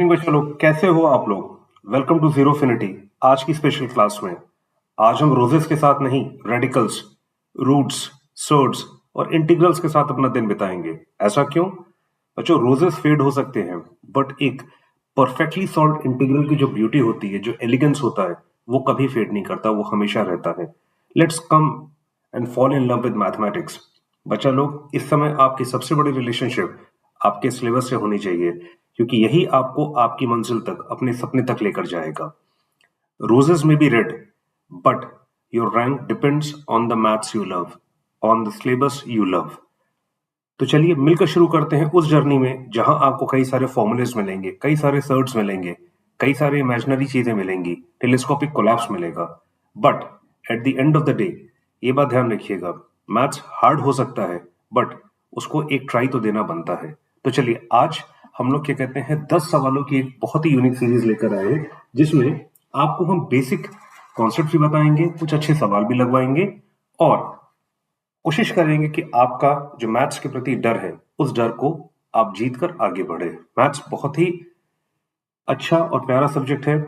Evening बच्चों लोग, कैसे हो आप लोग। Welcome to Zerofinity. आज की स्पेशल क्लास में आज हम रोजेस के साथ नहीं, रेडिकल्स, रूट्स, सर्ड्स और इंटीग्रल्स के साथ अपना दिन बिताएंगे। ऐसा क्यों बच्चों? रोजेस फेड हो सकते हैं, बट एक परफेक्टली सॉल्व्ड इंटीग्रल की जो ब्यूटी होती है, जो एलिगेंस होता है, वो कभी फेड नहीं करता, वो हमेशा रहता है। Let's come and fall in love with mathematics. बच्चा लोग, इस समय आपकी सबसे बड़ी रिलेशनशिप आपके सिलेबस से होनी चाहिए, क्योंकि यही आपको आपकी मंजिल तक, अपने सपने तक लेकर जाएगा। Roses may be red, but your rank depends on the maths you love, on the syllabus you love. तो चलिए मिलकर शुरू करते हैं उस जर्नी में जहां आपको कई सारे फॉर्मूलेस मिलेंगे, कई सारे सर्ट्स मिलेंगे, कई सारे इमेजिनरी चीजें मिलेंगी, टेलीस्कोपिक कोलैप्स मिलेगा। But at the end of the day ये बात ध्यान रखिएगा, मैथ्स हार्ड हो सकता है, बट उसको एक ट्राई तो देना बनता है। तो चलिए आज हम लोग क्या कहते हैं, 10 सवालों की एक बहुत ही यूनिक सीरीज लेकर आए हैं, जिसमें आपको हम बेसिक कॉन्सेप्ट भी बताएंगे, कुछ अच्छे सवाल भी लगवाएंगे और कोशिश करेंगे कि आपका जो मैथ्स के प्रति डर है, उस डर को आप जीत कर आगे बढ़े। मैथ्स बहुत ही अच्छा और प्यारा सब्जेक्ट है,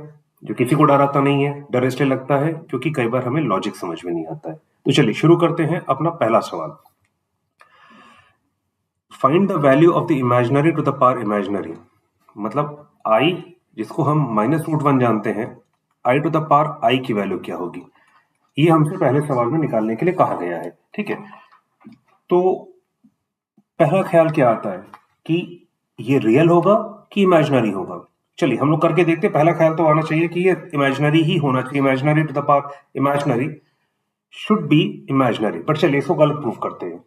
जो किसी को डराता नहीं है। डर इसलिए लगता है क्योंकि कई बार हमें लॉजिक समझ में नहीं आता है। तो चलिए शुरू करते हैं अपना पहला सवाल। Find the value of the imaginary to the power imaginary. मतलब आई, जिसको हम -√1 जानते हैं, I to the power I की वैल्यू क्या होगी, ये हमसे पहले सवाल में निकालने के लिए कहा गया है। ठीक है, तो पहला ख्याल क्या आता है कि ये रियल होगा कि इमेजिनरी होगा। चलिए हम लोग करके देखते हैं। पहला ख्याल तो आना चाहिए कि ये इमेजिनरी ही होना चाहिए, imaginary to the power imaginary should be imaginary. But चलिए इसको गलत प्रूफ करते हैं।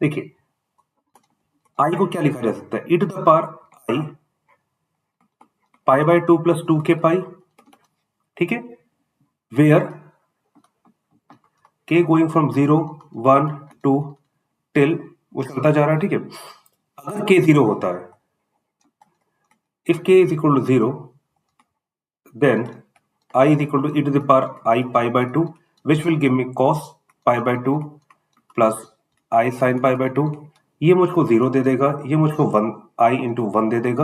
देखिए आई को क्या लिखा जा सकता है, E to the power I pi by 2 + 2k pi. ठीक है, where k going from 0 1 2 till वो चलता जा रहा है। ठीक है, अगर k 0 होता है, if k is equal to 0, then I is equal to e to the power I pi by 2, which will give me cos pi by 2 plus I sin pi by 2। ये मुझको 0 दे देगा, ये मुझको 1 I इंटू 1 दे देगा,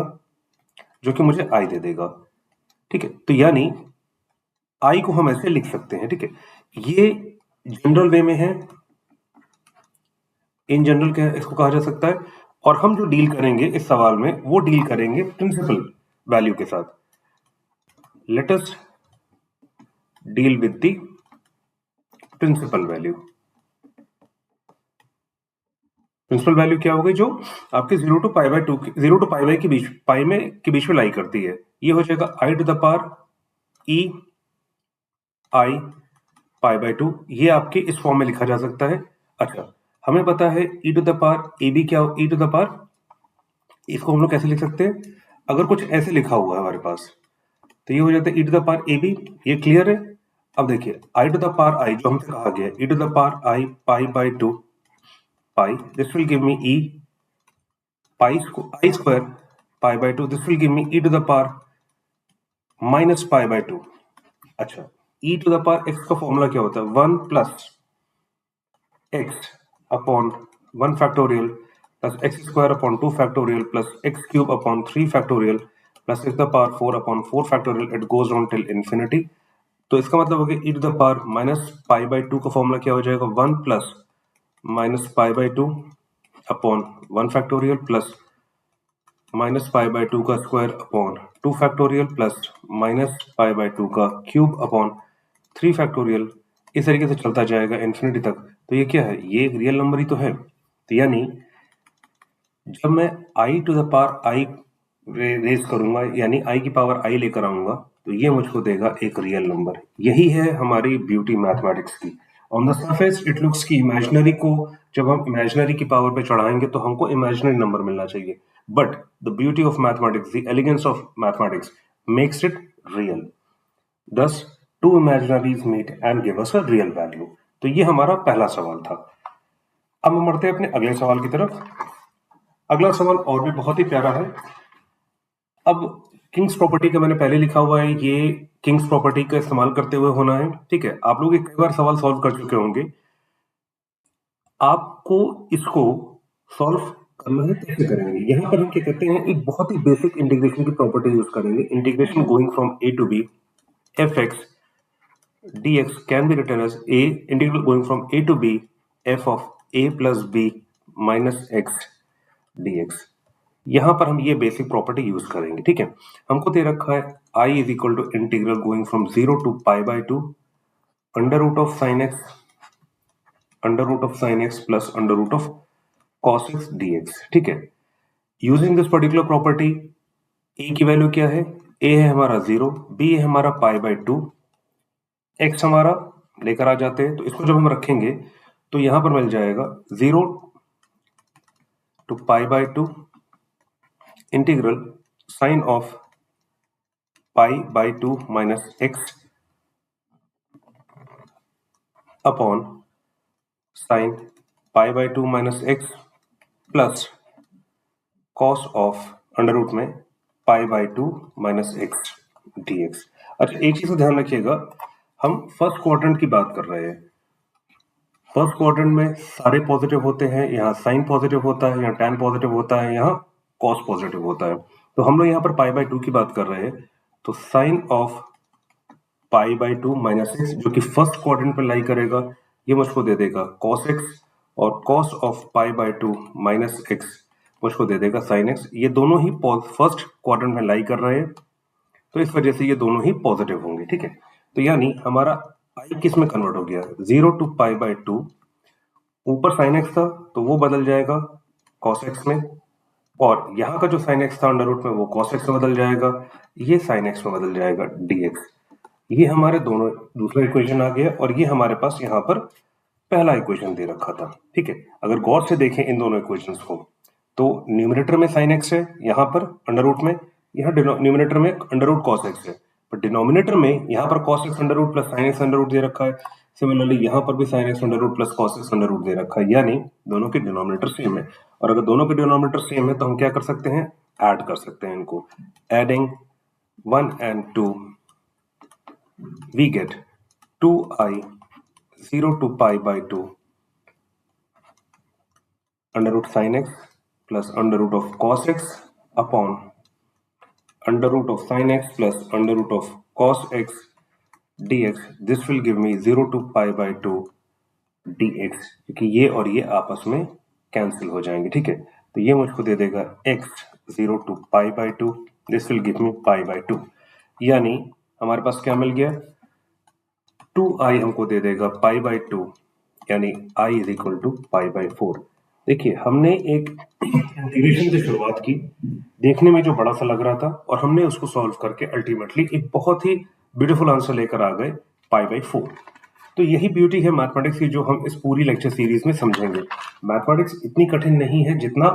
जो कि मुझे I दे देगा। ठीक है, तो यानी I को हम ऐसे लिख सकते हैं। ठीक है, ये जनरल वे में है, इन जनरल क्या इसको कहा जा सकता है। और हम जो डील करेंगे इस सवाल में, वो डील करेंगे प्रिंसिपल वैल्यू के साथ। Let us deal with the principal value. Principal value क्या हो गई, जो आपके 0 to pi by 2, 0 to pi by के बीच, पाई में के बीच में लाई करती है। ये हो जाएगा I to the power E I pi by 2। ये आपके इस फॉर्म में लिखा जा सकता है। अच्छा, हमें पता है E to the power A B क्या, ई टू द पावर, इसको हम लोग कैसे लिख सकते हैं, अगर कुछ ऐसे लिखा हुआ है हमारे पास, तो ये हो जाता है E to the power A B. ये क्लियर है। अब देखिए I to the power I जो हमसे कहा गया, E to the power I pi by 2 pi, this will give me E pi I square pi by 2, this will give me E to the power minus pi by 2। अच्छा, E to the power X का formula क्या होता है, 1 plus x upon 1 factorial plus X square upon 2 factorial plus X cube upon 3 factorial plus X the power 4 upon 4 factorial, it goes on till infinity. तो इसका मतलब हो गया E to the power minus pi by 2 का formula क्या हो जाएगा, 1 plus minus pi by 2 upon 1 factorial plus minus pi by 2 का square upon 2 factorial plus minus pi by 2 का क्यूब अपॉन 3 फैक्टोरियल। इस तरीके से चलता जाएगा इन्फिनिटी तक। तो ये क्या है, ये एक रियल नंबर ही तो है। तो यानी जब मैं I to the power I raise करूंगा, यानी आई की पावर आई लेकर आऊंगा, तो ये मुझको देगा एक रियल नंबर। यही है हमारी ब्यूटी मैथमेटिक्स की। On the surface it looks की इमेजिनरी को जब हम इमेजिनरी की पावर पे चढ़ाएंगे तो हमको इमेजिनरी नंबर मिलना चाहिए, but the beauty of mathematics, the elegance of mathematics makes it real. Thus, two imaginaries meet and give us a real value। तो ये हमारा पहला सवाल था। अब हम बढ़ते हैं अपने अगले सवाल की तरफ। अगला सवाल और भी बहुत ही प्यारा है। अब किंग्स प्रॉपर्टी का मैंने पहले लिखा हुआ है, ये किंग्स प्रॉपर्टी का इस्तेमाल करते हुए होना है। ठीक है, आप लोग ये कई बार सवाल सॉल्व कर चुके होंगे। आपको इसको सॉल्व करना है कैसे करेंगे। यहाँ पर हम क्या करते हैं, एक बहुत ही बेसिक इंटीग्रेशन की प्रॉपर्टी यूज करेंगे। Integration going from a to b f x dx can be written as a integral going from a to b f of a plus b minus x dx। यहां पर हम ये basic property use करेंगे। ठीक है, हमको दे रखा है I is equal to integral going from 0 to pi by 2 under root of sine X plus under root of cos X dx। ठीक है, using this particular property a की वैल्यू क्या है, a है हमारा 0, b है हमारा पाई बाई 2, x हमारा लेकर आ जाते हैं। तो इसको जब हम रखेंगे तो यहां पर मिल जाएगा 0 to pi by 2 integral sine of pi by 2 minus X upon sine pi by 2 minus x plus cos of under root में pi by 2 minus X dx। अच्छा, एक चीज को ध्यान रखिएगा, हम फर्स्ट क्वाड्रेंट की बात कर रहे हैं। फर्स्ट क्वाड्रेंट में सारे पॉजिटिव होते हैं, यहाँ साइन पॉजिटिव होता है, यहाँ टैन पॉजिटिव होता है, यहाँ कॉस पॉजिटिव होता है। तो हम लोग यहाँ पर पाई बाई 2 की बात कर रहे हैं, तो sine of pi by 2 minus X जो कि फर्स्ट क्वाड्रेंट पर लाई करेगा, ये मुझको दे देगा कॉस एक्स, और cos of pi by 2 minus x मुझको दे देगा साइन एक्स। ये दोनों ही फर्स्ट क्वाड्रेंट में लाई कर रहे हैं, तो इस वजह से ये दोनों ही पॉजिटिव होंगे। ठीक है, तो यानी हमारा आई किस में कन्वर्ट हो गया, 0 to पाई बाई 2, ऊपर साइन एक्स था तो वो बदल जाएगा कॉस एक्स में, और यहाँ का जो साइन एक्स था अंडर रूट में वो कॉस एक्स में बदल जाएगा, ये साइन एक्स में बदल जाएगा dx। ये हमारे दोनों दूसरा इक्वेशन आ गया, और ये हमारे पास यहाँ पर पहला इक्वेशन दे रखा था। ठीक है, अगर गौर से देखें इन दोनों इक्वेशंस को, तो न्यूमरेटर में साइन एक्स है, यहाँ पर अंडर रूट में, यहाँ न्यूमरेटर में अंडर रूट कॉस एक्स है, पर डिनोमिनेटर में यहाँ पर cos X under root plus sine X under root दे रखा है। सिमिलरली यहाँ पर भी sine X under root plus cos X under root दे रखा है, यानी दोनों के डिनोमिनेटर सेम है। और अगर दोनों के डिनोमिनेटर सेम है तो हम क्या कर सकते हैं, ऐड कर सकते हैं इनको। Adding 1 and 2 we get 2i 0 to pi by 2 under root sin x plus under root of cos x upon under root of sin x plus under root of cos x dx। this will give me 0 to pi by 2 dx, क्योंकि ये और ये आपस में cancel हो जाएंगे। ठीक है, तो ये मुझको दे देगा x 0 to pi by 2, this will give me pi by 2, यानी हमारे पास क्या मिल गया, 2i हमको दे देगा पाई बाई 2, यानी i is equal to pi by 4। देखिए, हमने एक इंटीग्रेशन से शुरुआत की, देखने में जो बड़ा सा लग रहा था, और हमने उसको सॉल्व करके अल्टीमेटली एक बहुत ही ब्यूटीफुल आंसर लेकर आ गए, पाई बाई 4। तो यही ब्यूटी है मैथमेटिक्स की, जो हम इस पूरी लेक्चर सीरीज में समझेंगे। मैथमेटिक्स इतनी कठिन नहीं है जितना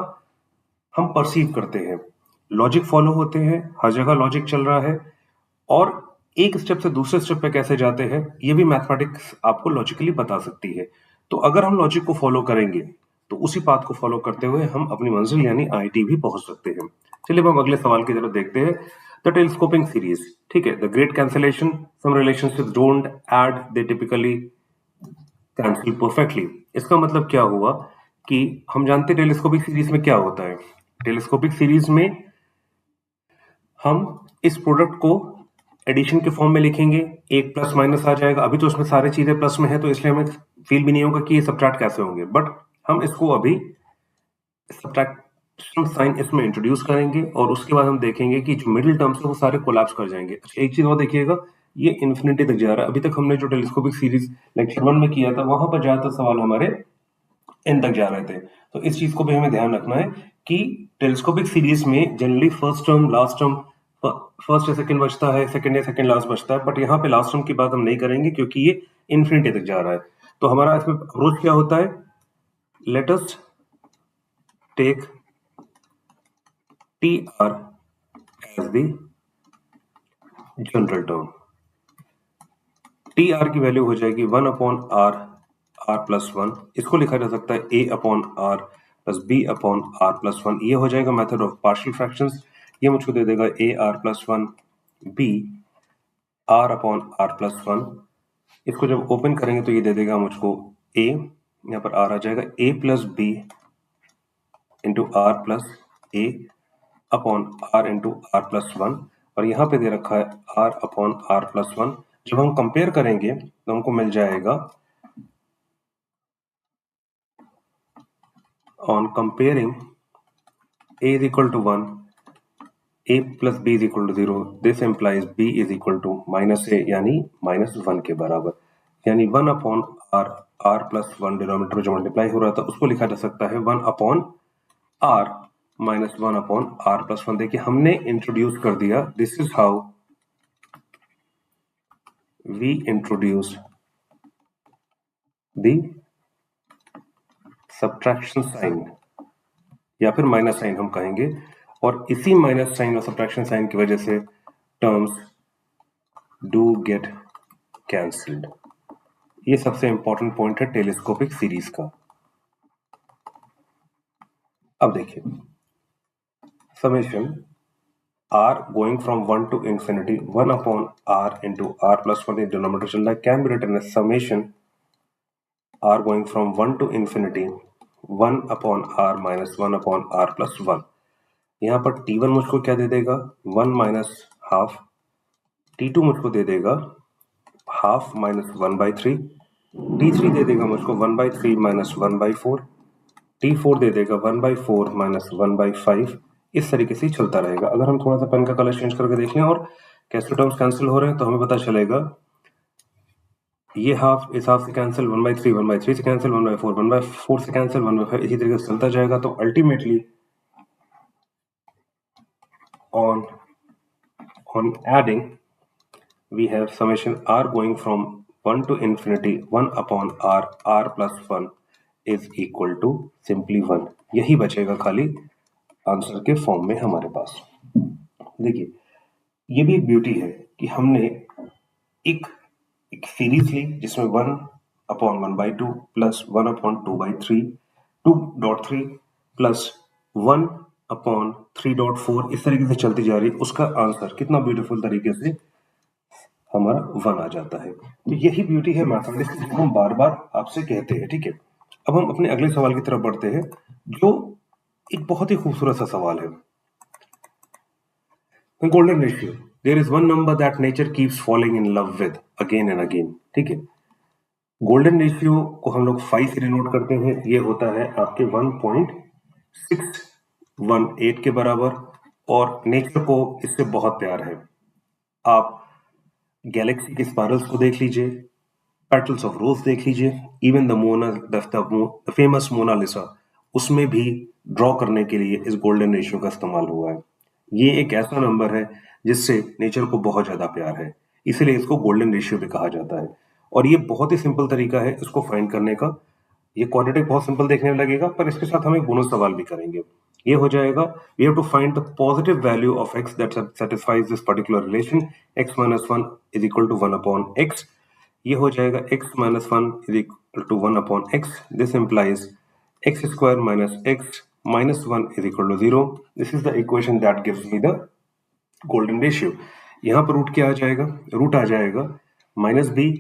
हम परसीव करते हैं। लॉजिक फॉलो होते हैं, हर जगह लॉजिक चल रहा है, और एक स्टेप से दूसरे स्टेप पे कैसे जाते हैं ये भी मैथमेटिक्स आपको लॉजिकली बता सकती है। तो अगर हम लॉजिक को फॉलो करेंगे तो उसी पाथ को फॉलो करते हुए हम अपनी मंजिल यानी आईआईटी भी पहुंच सकते हैं। चलिए हम अगले सवाल की तरफ देखते हैं। द टेलीस्कोपिंग सीरीज, ठीक है, the great cancellation, some relationships don't add, they typically cancel perfectly. इसका मतलब क्या हुआ कि हम जानते हैं टेलीस्कोपिक सीरीज में क्या होता है। टेलीस्कोपिक सीरीज में हम इस प्रोडक्ट को एडिशन के फॉर्म में लिखेंगे, एक प्लस माइनस आ जाएगा। अभी तो इसमें सारी चीजें प्लस में है, तो इसलिए हमें फील भी नहीं होगा कि ये सब्ट्रैक्ट कैसे होंगे, बट हम इसको अभी सब्ट्रैक्शन साइन इसमें इंट्रोड्यूस करेंगे, और उसके बाद हम देखेंगे कि जो मिडिल टर्म्स है वो सारे कोलैप्स कर जाएंगे। अच्छा, एक चीज और देखिएगा, ये इन्फिनिटी तक जा रहा है। अभी तक हमने जो टेलीस्कोपिक सीरीज लेक्चर 1 में किया था, वहां पर ज्यादातर सवाल हमारे एन तक जा रहे थे। तो इस चीज को भी हमें ध्यान रखना है कि टेलीस्कोपिक सीरीज में generally first term last term, first या सेकंड बचता है, सेकंड या सेकंड लास्ट बचता है, बट यहाँ पे लास्ट टर्म की बात हम नहीं करेंगे क्योंकि ये इन्फिनिटी तक जा रहा है। तो हमारा इसमें अप्रोच क्या होता है, let us take T R as the general term. T R की वैल्यू हो जाएगी 1 अपॉन आर, आर प्लस 1। इसको लिखा जा सकता है A upon R plus B upon R plus 1। ये हो जाएगा मेथड ऑफ पार्शियल फ्रैक्शंस। ये मुझको दे देगा A R plus 1 B R upon R plus 1। इसको जब ओपन करेंगे तो ये दे देगा मुझको ए, यहाँ पर आर आ जाएगा, A plus B into R plus A upon R into R plus 1, और यहाँ पे दे रखा है आर अपॉन आर प्लस 1। जब हम कंपेयर करेंगे तो हमको मिल जाएगा on comparing a is equal to 1, a plus b is equal to 0, this implies b is equal to minus a यानी -1 के बराबर, यानी 1 अपॉन r प्लस 1 डिनोमिनेटर जो मल्टीप्लाई हो रहा था उसको लिखा जा सकता है 1 upon r minus 1 upon r plus 1। देखिए हमने इंट्रोड्यूस कर दिया, this is how we introduce the subtraction sign या फिर माइनस साइन हम कहेंगे, और इसी माइनस साइन और सब्ट्रैक्शन साइन की वजह से टर्म्स डू गेट कैंसल्ड। ये सबसे इंपॉर्टेंट पॉइंट है टेलीस्कोपिक सीरीज का। अब देखिए summation r going from 1 to infinity 1 upon r into r plus 1 in denominator चल रहा है, can be written as summation r going from 1 to infinity 1 upon r minus 1 upon r plus 1। यहाँ पर t1 मुझको क्या दे देगा 1 माइनस हाफ, t2 मुझको दे देगा हाफ माइनस 1/3, t3 दे देगा मुझको 1/3 माइनस 1/4, t4 दे देगा 1/4 माइनस 1/5। इस तरीके से चलता रहेगा। अगर हम थोड़ा सा पेन का कलर चेंज करके देख लें और कैसे टर्म्स कैंसिल हो रहे हैं तो हमें पता चलेगा ये हाफ इस हाफ से कैंसिल, 1/3 से कैंसिल, 1/4 से कैंसिल, 1/5 इसी तरीके से चलता जाएगा। तो ultimately on adding we have summation r going from 1 to infinity 1 upon r plus 1 is equal to simply 1। यही बचेगा खाली आंसर के फॉर्म में हमारे पास। देखिए ये भी एक ब्यूटी है कि हमने एक सीरीज ली जिसमें 1 upon 1/2 plus 1 upon 2/3 2.3 plus 1 upon 3.4 इस तरीके से चलती जा रही है। उसका आंसर कितना ब्यूटीफुल तरीके से हमारा 1 आ जाता है। तो यही ब्यूटी है मैथमेटिक्स जिसको हम बार बार आपसे कहते हैं। ठीक है, अब हम अपने अगले सवाल की तरफ बढ़ते हैं जो एक बहुत ही खूबसूरत सा सवाल है। Golden ratio, there is one number that nature keeps falling in love with again and again. ठीक है, गोल्डन रेशियो को हम लोग 5 से डिनोट करते हैं। ये होता है आपके 1.618 के बराबर, और नेचर को इससे बहुत प्यार है। आप गैलेक्सी के स्पाइरल्स को देख लीजिए, पेटल्स ऑफ रोज देख लीजिए, इवन द फेमस मोनालिसा, उसमें भी ड्रॉ करने के लिए इस गोल्डन रेशियो का इस्तेमाल हुआ है। ये एक ऐसा नंबर है जिससे नेचर को बहुत ज्यादा प्यार है, इसलिए इसको गोल्डन रेशियो भी कहा जाता है। और ये बहुत ही सिंपल तरीका है इसको फाइंड करने का। ये क्वाड्रेटिक बहुत सिंपल देखने में लगेगा, पर इसके साथ हम एक बोनस सवाल भी करेंगे। ये हो जाएगा we have to find the positive value of x that satisfies this particular relation x minus 1 is equal to 1 upon x। ये हो जाएगा x minus 1 is equal to 1 upon x। This implies x square minus x minus 1 is equal to 0। This is the equation that gives me the golden ratio. यहाँ पर root क्या आ जाएगा, root आ जाएगा minus B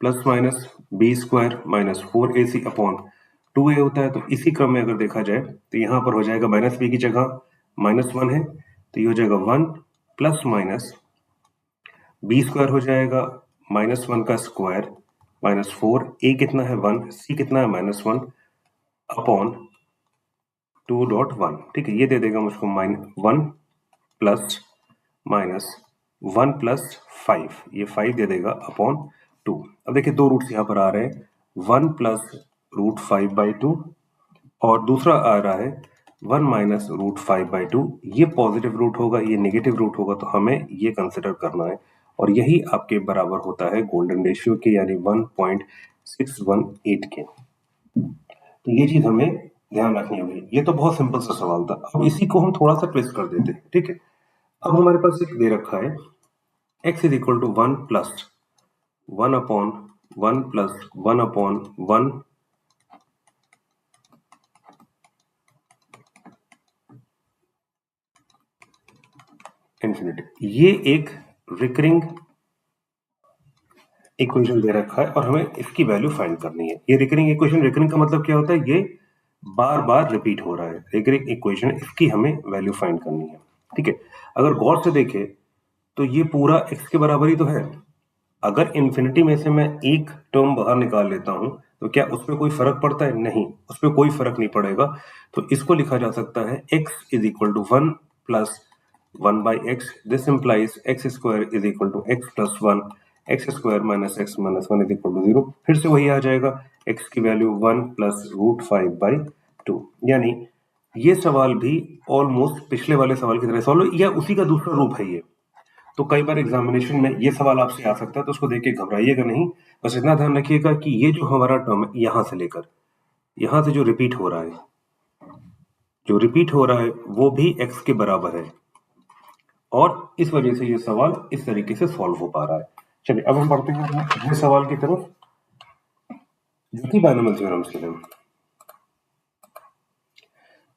plus minus B square minus 4ac upon 2a होता है। तो इसी क्रम में अगर देखा जाए तो यहाँ पर हो जाएगा माइनस बी की जगह -1 है, तो ये हो जाएगा 1 प्लस माइनस बी स्क्वायर हो जाएगा -1 का स्क्वायर माइनस 4, a कितना है 1, c कितना है -1 अपॉन 2.1। ठीक है, ये दे देगा मुझको 1 प्लस माइनस 1 प्लस 5, ये 5 दे देगा अपॉन 2। अब देखिए दो रूट्स यहाँ पर आ रहे हैं, 1 प्लस रूट 5/2 और दूसरा आ रहा है 1 माइनस रूट 5/2। ये पॉजिटिव रूट होगा, ये नेगेटिव रूट होगा, तो हमें ये कंसिडर करना है, और यही आपके बराबर होता है गोल्डन रेशियो के, यानी 1.618 के। तो ये चीज हमें ध्यान रखनी होगी। ये तो बहुत सिंपल सा सवाल था। अब इसी को हम थोड़ा सा ट्विस्ट कर देते हैं। ठीक है, अब हमारे पास एक दे रखा है x is equal to 1 plus 1 upon 1 plus 1 upon 1 infinity. ये एक रिकरिंग इक्वेशन दे रखा है और हमें इसकी वैल्यू फाइंड करनी है। ये रिकरिंग इक्वेशन, रिकरिंग का मतलब क्या होता है, ये बार बार रिपीट हो रहा है, रेगरिक इक्वेशन, इसकी हमें वैल्यू फाइंड करनी है। ठीक है, अगर गौर से देखें तो ये पूरा x के बराबर ही तो है। अगर इन्फिनिटी में से मैं एक टर्म बाहर निकाल लेता हूं तो क्या उसमें कोई फर्क पड़ता है? नहीं, उसमें कोई फर्क नहीं पड़ेगा। तो इसको लिखा जा सकता है x is equal to 1 plus 1 by X. This implies X square is equal to x plus 1, X square minus X minus 1 is equal to 0। फिर से वही आ जाएगा, x की वैल्यू 1 प्लस रूट 5 बाई 2। यानी ये सवाल भी ऑलमोस्ट पिछले वाले सवाल की तरह सॉल्व, या उसी का दूसरा रूप है ये। तो कई बार एग्जामिनेशन में ये सवाल आपसे आ सकता है, तो उसको देख के घबराइएगा नहीं। बस इतना ध्यान रखिएगा कि ये जो हमारा टर्म है यहां से लेकर यहां से जो रिपीट हो रहा है वो भी x के बराबर है, और इस वजह से ये सवाल इस तरीके से सॉल्व हो पा रहा है। चलिए अब हम बढ़ते हैं अगले सवाल की तरफ, जो कि बायनोमियल थ्योरम्स के लिए।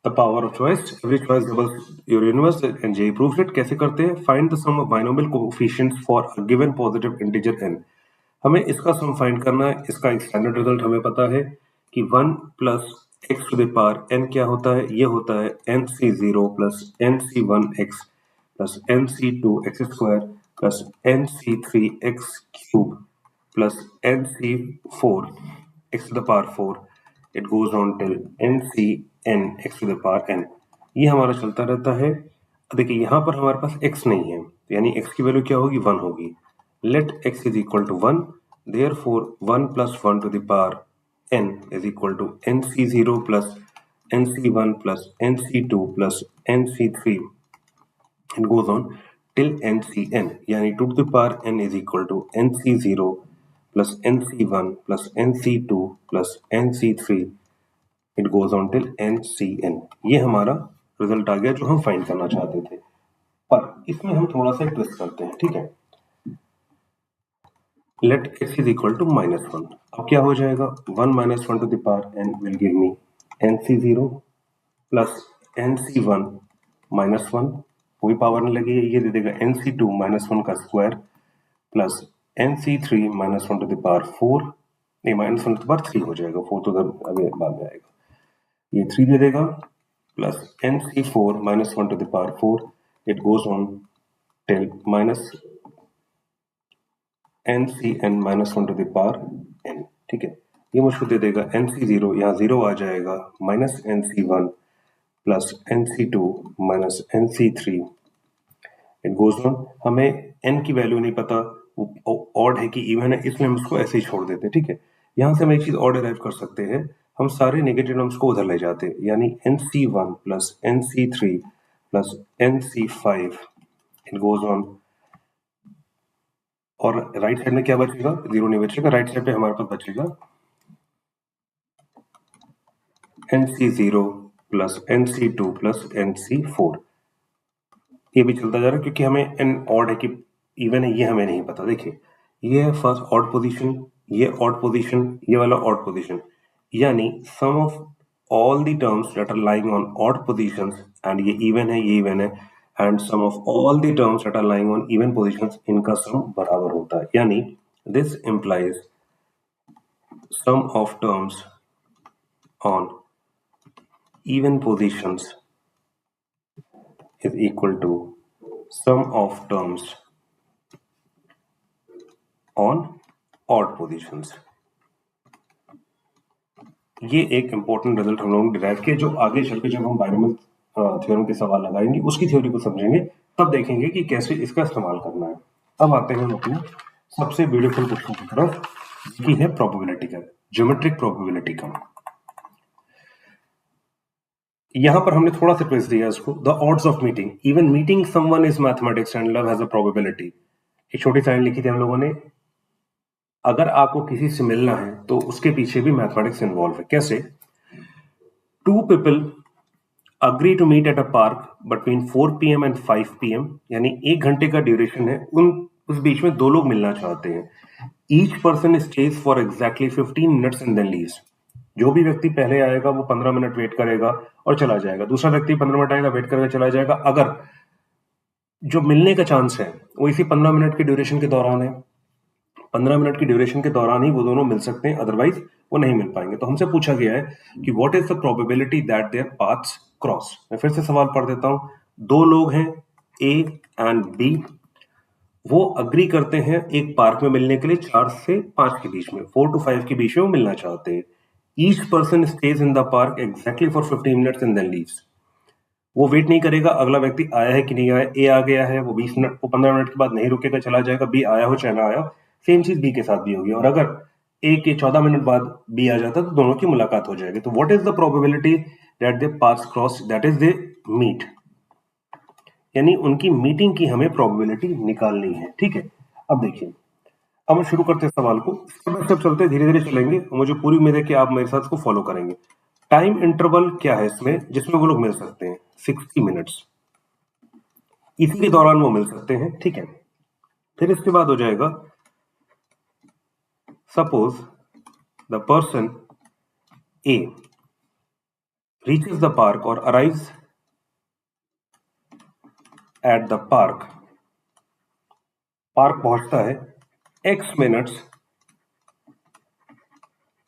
The power of choice, every choice doubles your universe, and J proves it. कैसे करते हैं? Find the sum of binomial coefficients for a given positive integer n। हमें इसका सम फाइंड करना है। इसका एक स्टैंडर्ड रिजल्ट हमें पता है कि 1 plus X to the power n क्या होता है? ये होता है nc0 plus nc1x plus nc2x square plus nc3x cube plus nc4 x to the power 4। It goes on till ncn x to the power n। ये हमारा चलता रहता है। देखिए यहाँ पर हमारे पास x नहीं है, यानी x की वैल्यू क्या होगी? 1 होगी। Let x is equal to 1, therefore 1 plus 1 to the power n is equal to nc0 plus nc1 plus nc2 plus nc3, it goes on till ncn, यानी 2 to the power n is equal to nc0 plus nc1 plus nc2 plus nc3, it goes on till ncn। ये हमारा result आ गया जो हम find करना चाहते थे। पर इसमें हम थोड़ा सा ट्विस्ट करते हैं, ठीक है। Let x is equal to -1। अब क्या हो जाएगा? 1 minus 1 to the power n will give me nc0 plus nc1 minus 1, कोई पावर नहीं लगी है, ये दे देगा nc2 minus 1 का square plus nc3 minus 1 to the power 4, नहीं minus 1 to the power 3 हो जाएगा, 4 तो अभी बाद में आएगा, ये 3 दे देगा plus nc4 minus 1 to the power 4, it goes on till minus ncn minus 1 to the power n। ठीक है, ये मुझको दे देगा nc0, यहाँ 0 आ जाएगा, minus nc1 plus nc2 minus nc3, it goes on. हमें n की वैल्यू नहीं पता, ऑड है कि इवन है, इसलिए हम उसको ऐसे ही छोड़ देते हैं। ठीक है, यहाँ से हम एक चीज और डिराइव कर सकते हैं, हम सारे नेगेटिव नंबर्स को उधर ले जाते हैं, यानी nc1 plus nc3 plus nc5, it goes on. और राइट साइड में क्या बचेगा? 0 नहीं बचेगा, राइट साइड पे हमारे पास बचेगा nc0 plus nc2 plus nc4। ये भी चलता जा रहा है क्योंकि हमें n ऑड है कि इवन है, ये हमें नहीं पता। देखिए, ये है फर्स्ट ऑड पोजीशन, ये ऑड पोजीशन, ये वाला ऑड पोजीशन, यानी sum of all the terms that are lying on odd positions, and ये इवन है, ये इवन है, and sum of all the terms that are lying on even positions, इनका sum बराबर होता है। यानी this implies sum of terms on even positions is equal to sum of terms on odd positions। ये एक important result हम लोगों ने डिराइव किया, जो आगे चल के जब हम बायनोमियल थ्योरम के सवाल लगाएंगे, उसकी थ्योरी को समझेंगे, तब देखेंगे कि कैसे इसका इस्तेमाल करना है। अब आते हैं हम अपने सबसे ब्यूटीफुल क्वेश्चन की तरफ, की है प्रोबेबिलिटी का, ज्योमेट्रिक प्रोबेबिलिटी का। यहां पर हमने थोड़ा सा ट्विस्ट दिया इसको, the odds of meeting, even meeting someone is mathematics and love has a probability. एक छोटी साइन लिखी थी हम लोगों ने, अगर आपको किसी से मिलना है तो उसके पीछे भी मैथमेटिक्स इन्वॉल्व है। कैसे? 2 people agree to meet at a park between 4 PM and 5 PM, यानी 1 घंटे का ड्यूरेशन है, उस बीच में 2 लोग मिलना चाहते हैं। Each person stays for exactly 15 minutes and then leaves. जो भी व्यक्ति पहले आएगा वो 15 मिनट वेट करेगा और चला जाएगा, दूसरा व्यक्ति 15 मिनट आएगा, वेट करेगा, चला जाएगा। अगर जो मिलने का चांस है वो इसी 15 मिनट के ड्यूरेशन के दौरान है, 15 मिनट की ड्यूरेशन के दौरान ही वो दोनों मिल सकते हैं, अदरवाइज वो नहीं मिल पाएंगे। तो हमसे पूछा गया है कि what is the probability that their paths cross. मैं फिर से सवाल पढ़ देता हूं। दो लोग हैं ए एंड बी, वो अग्री करते हैं एक पार्क में मिलने के लिए 4 से 5 के बीच में, 4 to 5 के बीच में वो मिलना चाहते हैं। Each person stays in the park exactly for 15 minutes and then leaves. वो वेट नहीं करेगा अगला व्यक्ति आया है कि नहीं आया। ए आ गया है, वो 20 मिनट, वो 15 मिनट के बाद नहीं रुकेगा, चला जाएगा। बी आया हो चाहे ना आया, सेम चीज बी के साथ भी होगी। और अगर ए के 14 मिनट बाद बी आ जाता तो दोनों की मुलाकात हो जाएगी। तो what is the probability that they paths cross, that is they meet, यानी उनकी मीटिंग की हमें प्रोबेबिलिटी निकालनी है। ठीक है, अब देखिए, अब हम शुरू करते हैं सवाल को। स्टेप बाय स्टेप चलते हैं, धीरे धीरे चलेंगे। मुझे पूरी उम्मीद है कि आप मेरे साथ इसको फॉलो करेंगे। टाइम इंटरवल क्या है इसमें जिसमें वो लोग मिल सकते हैं? 60 मिनट्स, इसी के दौरान वो मिल सकते हैं। ठीक है, फिर इसके बाद हो जाएगा suppose the person A reaches the park और arrives at the park, park पहुंचता है x मिनट्स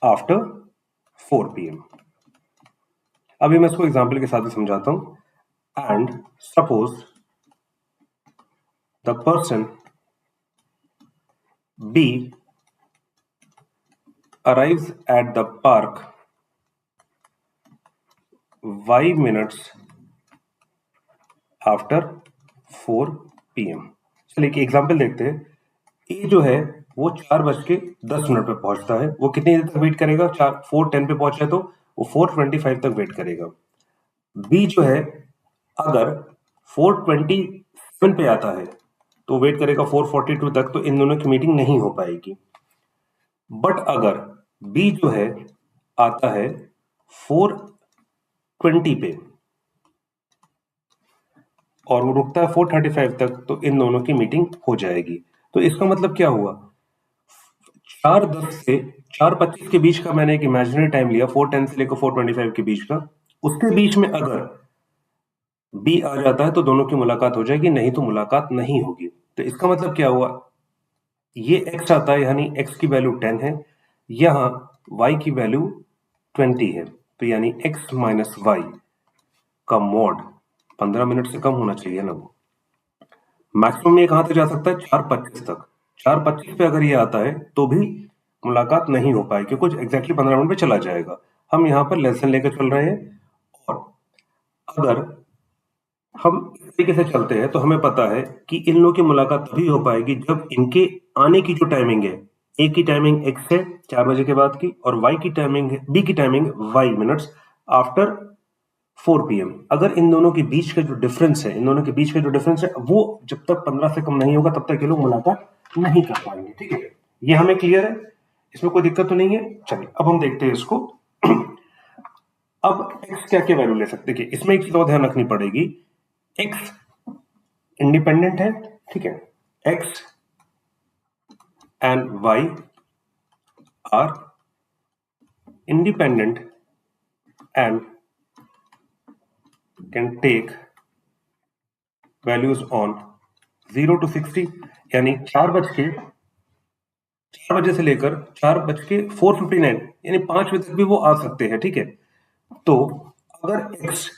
आफ्टर 4 PM। अभी मैं इसको एग्जाम्पल के साथ ही समझाता हूं। And suppose the person B arrives at the park y minutes after 4 PM। चलिए एक एग्जाम्पल देखते हैं। ए जो है वो 4:10 पे पहुंचता है। वो कितनी देर तक वेट करेगा? 4:10 पे पहुंचा है तो वो 4:25 तक वेट करेगा। बी जो है अगर 4:27 पे आता है तो वेट करेगा 4:42 तक, तो इन दोनों की मीटिंग नहीं हो पाएगी। बट अगर बी जो है आता है 4:20 पे और वो रुकता है 4:35 तक, तो इन दोनों की मीटिंग हो जाएगी। तो इसका मतलब क्या हुआ? 4:10 से 4:25 के बीच का मैंने एक इमेजिनरी टाइम लिया, 4:10 से लेकर 4:25 के बीच का। उसके बीच में अगर बी आ जाता है तो दोनों की मुलाकात हो जाएगी, नहीं तो मुलाकात नहीं होगी। तो इसका मतलब क्या हुआ? ये x आता है, यानी x की वैल्यू 10 है, यहां y की वैल्यू 20 है, तो यानी x माइनस वाई का मॉड 15 मिनट से कम होना चाहिए ना। वो मैक्सिमम ये कहां तक जा सकता है? 4:25 तक। 4:25 पे अगर ये आता है तो भी मुलाकात नहीं हो पाएगी, कुछ एग्जैक्टली 15 मिनट पे चला जाएगा। हम यहाँ पर लेसन लेकर चल रहे हैं, और अगर हम इस तरीके से चलते हैं तो हमें पता है कि इन लोगों की मुलाकात तभी हो पाएगी जब इनके आने की जो टाइमिंग है, ए की टाइमिंग x है 4 बजे के बाद की, और y की टाइमिंग है, b की timing y minutes after 4 PM। अगर इन दोनों के बीच का जो डिफरेंस है, इन दोनों के बीच का जो डिफरेंस है वो जब तक 15 से कम नहीं होगा तब तक ये लोग मुलाकात नहीं कर पाएंगे। ठीक है, ये हमें क्लियर है, इसमें कोई दिक्कत तो नहीं है। चलिए अब हम देखते हैं इसको। अब x क्या क्या वैल्यू ले सकते हैं? इसमें एक चीज और ध्यान रखनी पड़ेगी, x इंडिपेंडेंट है, ठीक है, x and y are independent and can take values on 0 to 60, यानी 4 बजे से लेकर 4:4:59 यानी 5 बजे तक भी वो आ सकते हैं। ठीक है, तो अगर x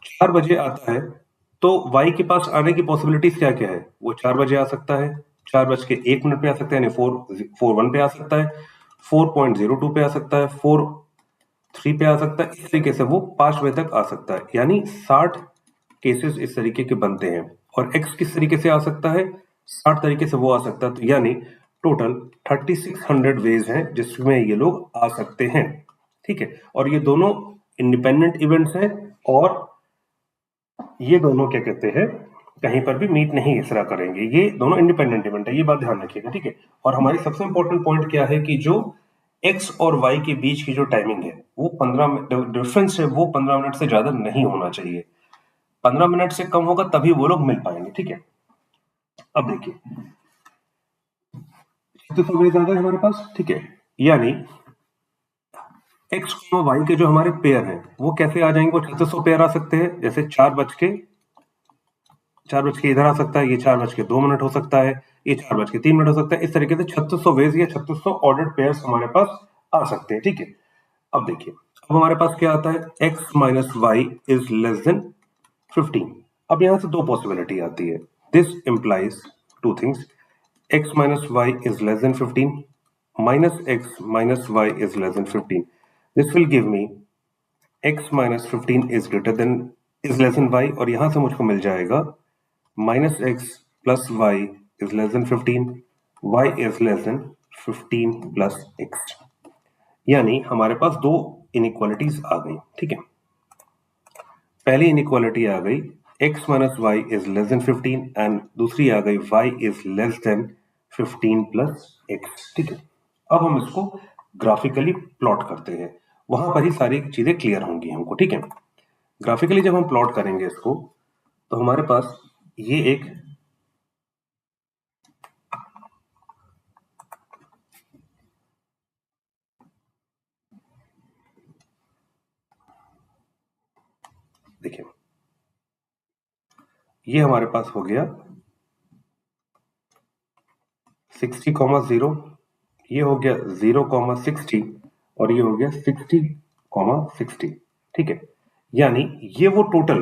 4 बजे आता है तो y के पास आने की पॉसिबिलिटीज क्या क्या है? वो 4 बजे आ सकता है, 4:01 पे आ सकता है, यानी 4:41 पे आ सकता है, 4:02 पे आ सकता है, 4:03 पे आ सकता है। इस तरीके से वो 5 बजे तक आ सकता है, यानी 60 केसेस इस तरीके के बनते हैं। और x किस तरीके से आ सकता है? 60 तरीके से वो आ सकता है, तो यानी टोटल 3600 वेज हैं जिसमें ये लोग आ सकते हैं। ठीक है, और ये दोनों इंडिपेंडेंट इवेंट्स हैं, और ये दोनों क्या कहते हैं, कहीं पर भी मीट नहीं इस तरह करेंगे। ये दोनों इंडिपेंडेंट इवेंट है, ये बात ध्यान रखिएगा। ठीक है, और हमारी सबसे इंपॉर्टेंट पॉइंट क्या है कि जो x और y के बीच की जो टाइमिंग है वो 15 डिफरेंस है, वो 15 मिनट से ज्यादा नहीं होना चाहिए। 15 मिनट से कम होगा तभी वो लोग मिल पाएंगे। ठीक है, अब देखिए तो समय ज्यादा है हमारे पास। ठीक है, यानी x और y के जो हमारे पेयर हैं वो कैसे आ जाएंगे? वो 3600 पेयर आ सकते हैं, जैसे 4 बज के इधर आ सकता है, ये 4 बज के 2 मिनट हो सकता है, ये 4 बज के 3 मिनट हो सकता है। इस तरीके से 3600 वेज या 3600 ऑर्डर्ड पेयर्स हमारे पास आ सकते हैं, ठीक है। अब देखिए, अब हमारे पास क्या आता है, x minus y is less than 15। अब यहां से दो पॉसिबिलिटी आती है। This implies two things, x minus y is less than 15 minus x minus y is less than 15. This will give me x minus 15 is greater than is less than y, और यहां से मुझको मिल जाएगा minus x plus y is less than 15, y is less than 15 plus x। यानी हमारे पास दो inequalities आ गई, ठीक है। पहली इनइक्वालिटी आ गई x minus y is less than 15 and दूसरी आ गई y is less than 15 plus x, ठीक है। अब हम इसको ग्राफिकली प्लॉट करते हैं, वहां पर ही सारी चीजें क्लियर होंगी हमको, ठीक है। ग्राफिकली जब हम प्लॉट करेंगे इसको, तो हमारे पास ये एक देखिए, ये हमारे पास हो गया 60,0, ये हो गया 0,60 और ये हो गया 60,60, ठीक है। यानी ये वो टोटल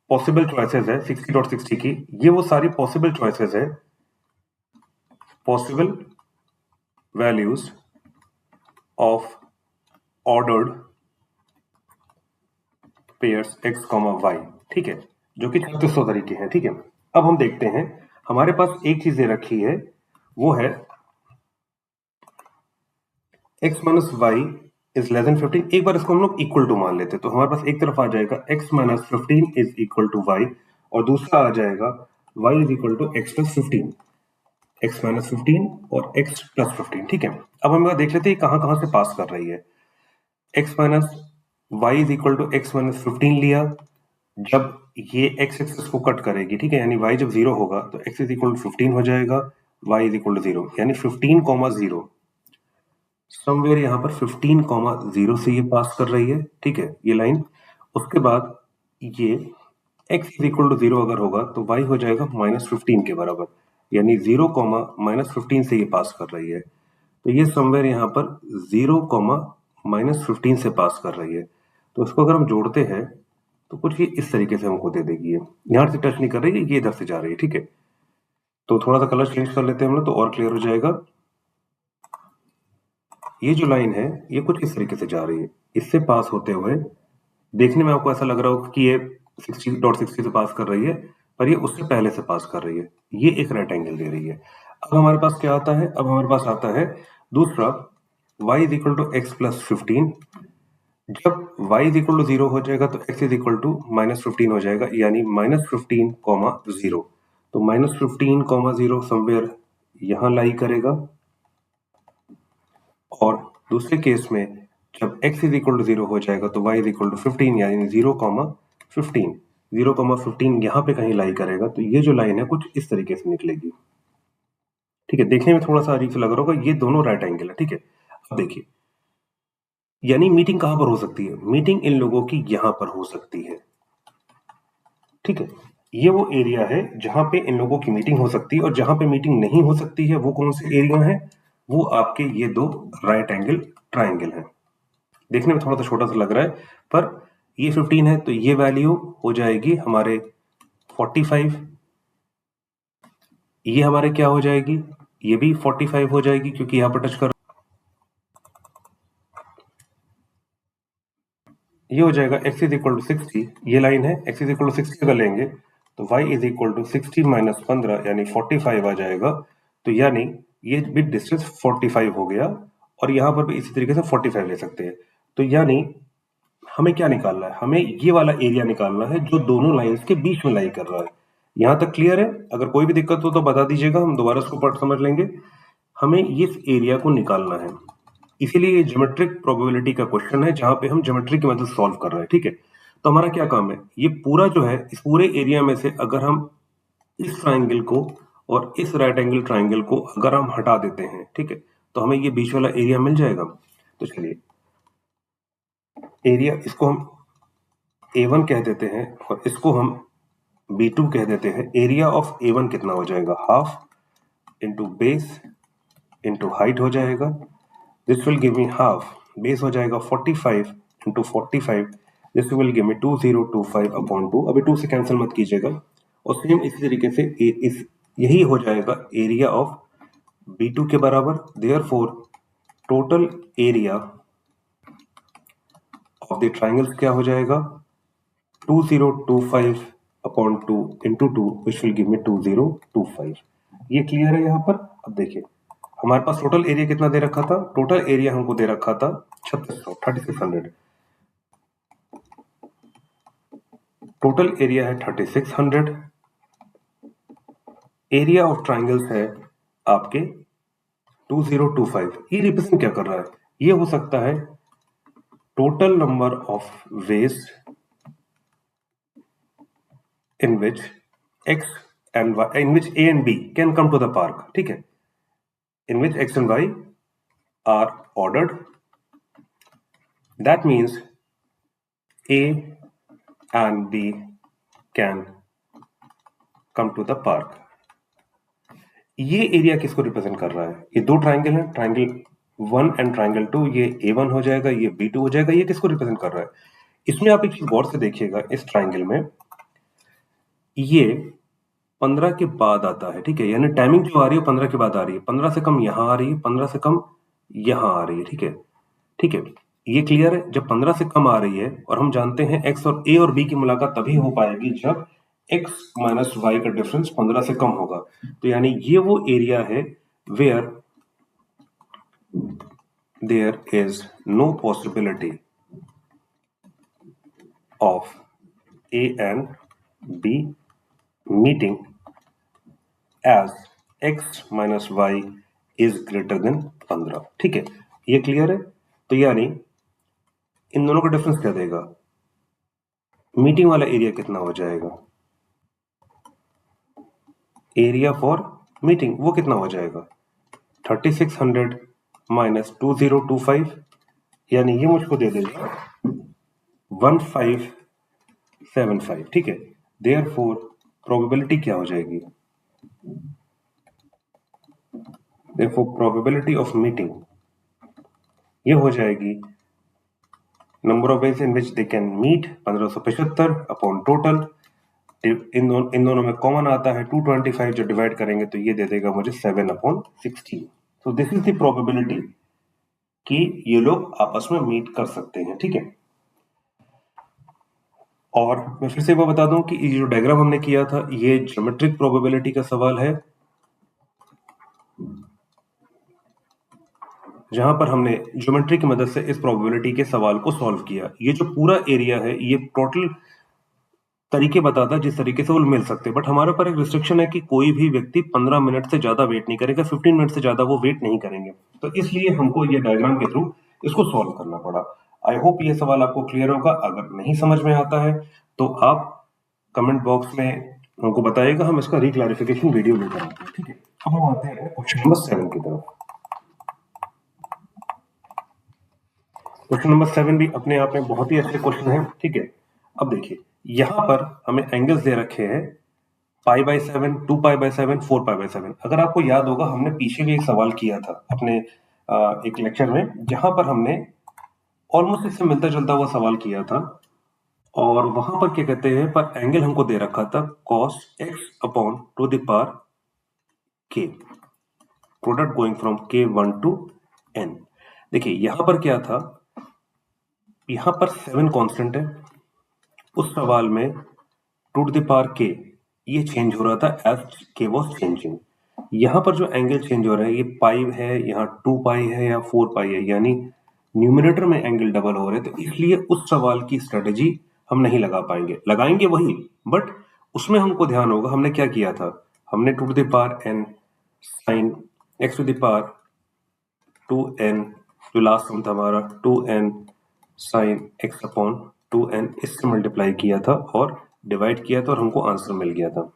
पॉसिबल चॉइसेस है 60.60 की, ये वो सारी पॉसिबल चॉइसेस है, possible values of ordered pairs x, y, ठीक है, जो कि 3600 तरीके हैं, ठीक है। अब हम देखते हैं, हमारे पास एक चीज दे रखी है, वो है x minus y is less than 15। एक बार इसको हम लोग इक्वल टू मान लेते हैं, तो हमारे पास एक तरफ आ जाएगा x minus 15 is equal to y, और दूसरा आ जाएगा y is equal to x plus 15, x minus 15 और x प्लस 15, ठीक है। अब हम देख लेते हैं कहां कहां से पास कर रही है। x minus y is equal to x minus 15 लिया, जब ये x एक्सिस को कट करेगी, ठीक है, यानी y जब 0 होगा तो x इज इक्वल टू 15 हो जाएगा, y इज इक्वल टू 0, यानी 15,0 समवेयर यहाँ पर 15,0 से ये पास कर रही है, ठीक है, ये लाइन। उसके बाद ये x इज इक्वल टू 0 अगर होगा तो y हो जाएगा -15 के बराबर, यानी 0, -15 से ये पास कर रही है, तो ये समवेयर यहाँ पर 0, -15 से पास कर रही है। तो इसको अगर हम जोड़ते हैं तो कुछ ये इस तरीके से हमको दे देगी, ये यहाँ से टच नहीं कर रही है, ये इधर से जा रही है, ठीक है। तो थोड़ा सा कलर चेंज कर लेते हैं हम लोग, तो और क्लियर हो जाएगा। ये जो लाइन है ये कुछ इस तरीके से जा रही है, इससे पास होते हुए देखने में आपको ऐसा लग रहा होगा कि ये 60.60 से पास कर रही है, पर ये उससे पहले से पास कर रही है, ये एक राइट एंगल दे रही है। अब हमारे पास क्या आता है, अब हमारे पास आता है दूसरा y is equal to x plus 15। जब y इज इक्वल टू 0 हो जाएगा तो x इज इक्वल टू -15 हो जाएगा, यानी -15,0। तो -15,0 समवेयर यहां लाई करेगा, और दूसरे केस में जब x इज इक्वल टू 0 हो जाएगा तो y इज इक्वल टू 15, यानी 0,15, 0,15 यहाँ पे कहीं लाई करेगा, तो ये जो लाइन है कुछ इस तरीके से निकलेगी, ठीक है। देखने में थोड़ा सा अजीब सा लग रहा होगा, ये दोनों राइट एंगल है, ठीक है। अब देखिए, यानी मीटिंग कहां पर हो सकती है, मीटिंग इन लोगों की यहां पर हो सकती है, ठीक है। ये वो एरिया है जहां पे इन लोगों की मीटिंग हो सकती है, और जहां पे मीटिंग नहीं हो सकती है वो कौन से एरिया है, वो आपके ये दो राइट एंगल ट्राइंगल है। देखने में थोड़ा सा छोटा सा लग रहा है, पर ये 15 है तो ये वैल्यू हो जाएगी हमारे 45, ये हमारे क्या हो जाएगी, ये भी 45 हो जाएगी, क्योंकि यहां पर टच कर, ये हो जाएगा x इज इक्वल टू 60, ये लाइन है, x इज इक्वल टू 60 अगर लेंगे तो y is equal to 60 minus 15 यानी 45 आ जाएगा। तो यानी ये भी डिस्टेंस 45 हो गया, और यहां पर भी इसी तरीके से 45 ले सकते हैं। तो यानी हमें क्या निकालना है, हमें ये वाला एरिया निकालना है जो दोनों लाइंस के बीच में लाई कर रहा है। यहां तक क्लियर है? अगर कोई भी दिक्कत हो तो बता दीजिएगा, हम दोबारा इसको पढ़ समझ लेंगे। हमें इस एरिया को निकालना है, इसीलिए ये ज्योमेट्रिक प्रोबेबिलिटी का क्वेश्चन है, जहां पे हम ज्योमेट्री की मदद सॉल्व कर रहे हैं, ठीक है। तो हमारा क्या काम है, ये पूरा जो है, इस पूरे एरिया में से अगर हम इस ट्राइंगल को और इस राइट एंगल ट्राइंगल को अगर हम हटा देते हैं, ठीक है, तो हमें ये बीच वाला एरिया मिल जाएगा। तो चलिए, एरिया इसको हम A1 कह देते हैं, और इसको हम B2 कह देते हैं, एरिया ऑफ A1 कितना हो जाएगा, half into base into height हो जाएगा, this will give me half, base हो जाएगा 45 into 45, this will give me 2025 upon 2, अभी 2 से कैंसिल मत कीजिएगा, और सेम इसी तरीके से यही हो जाएगा एरिया ऑफ B2 के बराबर, therefore total area of the triangle क्या हो जाएगा, 2025 upon 2 into 2 which will give मी 2025। ये क्लियर है यहाँ पर। अब देखिए हमारे पास टोटल एरिया कितना दे रखा था, टोटल एरिया हमको दे रखा था 3600, टोटल एरिया है 3600, एरिया ऑफ ट्राइंगल्स है आपके 2025। ये रिप्रेजेंट क्या कर रहा है, ये हो सकता है total number of veg in which x and y, in which A and B can come to the park, ठीक है, in which x and y are ordered, that means A and B can come to the park। ये area किसको represent कर रहा है, ये दो triangle है, ट्राइंगल 1 एंड ट्राइंगल 2, ये A1 हो जाएगा, ये B2 हो जाएगा, ये किसको रिप्रेजेंट कर रहा है, इसमें आप एक चीज गौर से देखिएगा, इस ट्राइंगल में ये 15 के बाद आता है, ठीक है, यानी टाइमिंग जो आ रही है 15 के बाद आ रही है, 15 से कम यहाँ आ रही है, 15 से कम यहाँ आ रही है, ठीक है, ठीक है, ये क्लियर है। जब 15 से कम आ रही है, और हम जानते हैं x और a और b की मुलाकात तभी हो पाएगी जब x माइनस वाई का डिफरेंस 15 से कम होगा, तो यानी ये वो एरिया है where there is no possibility of a and b meeting as x minus y is greater than 15, ठीक है, ये क्लियर है। तो यानी इन दोनों का डिफरेंस क्या देगा, मीटिंग वाला एरिया कितना हो जाएगा, एरिया फॉर मीटिंग वो कितना हो जाएगा 3600 माइनस 2025, यानी ये मुझको दे देगा 1575, ठीक है, देयरफॉर प्रोबेबिलिटी क्या हो जाएगी, देयरफॉर प्रोबेबिलिटी ऑफ मीटिंग ये हो जाएगी number of ways in which they can meet 1575 upon total, इन दोनों में कॉमन आता है 225, जो डिवाइड करेंगे तो ये दे देगा मुझे 7/16। तो दिस इज द प्रोबेबिलिटी कि ये लोग आपस में मीट कर सकते हैं, ठीक है। और मैं फिर से एक बार बता दूं कि ये जो डायग्राम हमने किया था ये ज्योमेट्रिक प्रोबेबिलिटी का सवाल है, जहां पर हमने ज्योमेट्री की मदद से इस प्रोबेबिलिटी के सवाल को सॉल्व किया। ये जो पूरा एरिया है ये टोटल तरीके बताता है जिस तरीके से वो मिल सकते हैं, बट हमारे पर एक रिस्ट्रिक्शन है कि कोई भी व्यक्ति 15 मिनट से ज्यादा वेट नहीं करेगा, 15 मिनट से ज्यादा वो वेट नहीं करेंगे, तो इसलिए हमको ये डायग्राम के थ्रू इसको सॉल्व करना पड़ा। आई होप ये सवाल आपको क्लियर होगा। अगर नहीं समझ में आता है तो आप कमेंट बॉक्स में हमको बताइएगा, हम इसका रिक्लैरिफिकेशन वीडियो लेकर आते हैं, ठीक है। अब हम आते हैं क्वेश्चन नंबर 7 की तरफ। क्वेश्चन नंबर 7 भी अपने आप में बहुत ही अच्छे क्वेश्चन है, ठीक है। अब देखिए यहां पर हमें एंगल्स दे रखे हैं π/7, 2π/7, 4π/7। अगर आपको याद होगा हमने पीछे भी एक सवाल किया था अपने एक लेक्चर में, जहां पर हमने ऑलमोस्ट इससे मिलता जुलता हुआ सवाल किया था, और वहां पर क्या कहते हैं, पर एंगल हमको दे रखा था cos x upon to the power k, product going from k1 to n। देखिए यहां पर क्या था, यहां पर 7 कांस्टेंट है, उस सवाल में टू द पावर k ये चेंज हो रहा था एज k वाज चेंजिंग। यहां पर जो एंगल चेंज हो रहा है ये पाई है, यहाँ 2π है या 4π है, यानी न्यूमरेटर में एंगल डबल हो रहे हैं, तो इसलिए उस सवाल की स्ट्रेटेजी हम नहीं लगा पाएंगे, लगाएंगे वही, बट उसमें हमको ध्यान होगा हमने क्या किया था, हमने to the power n sine x to the power 2n, जो लास्ट सम था हमारा 2n sign x upon 2n, इससे मल्टीप्लाई किया था और डिवाइड किया था और हमको आंसर मिल गया था।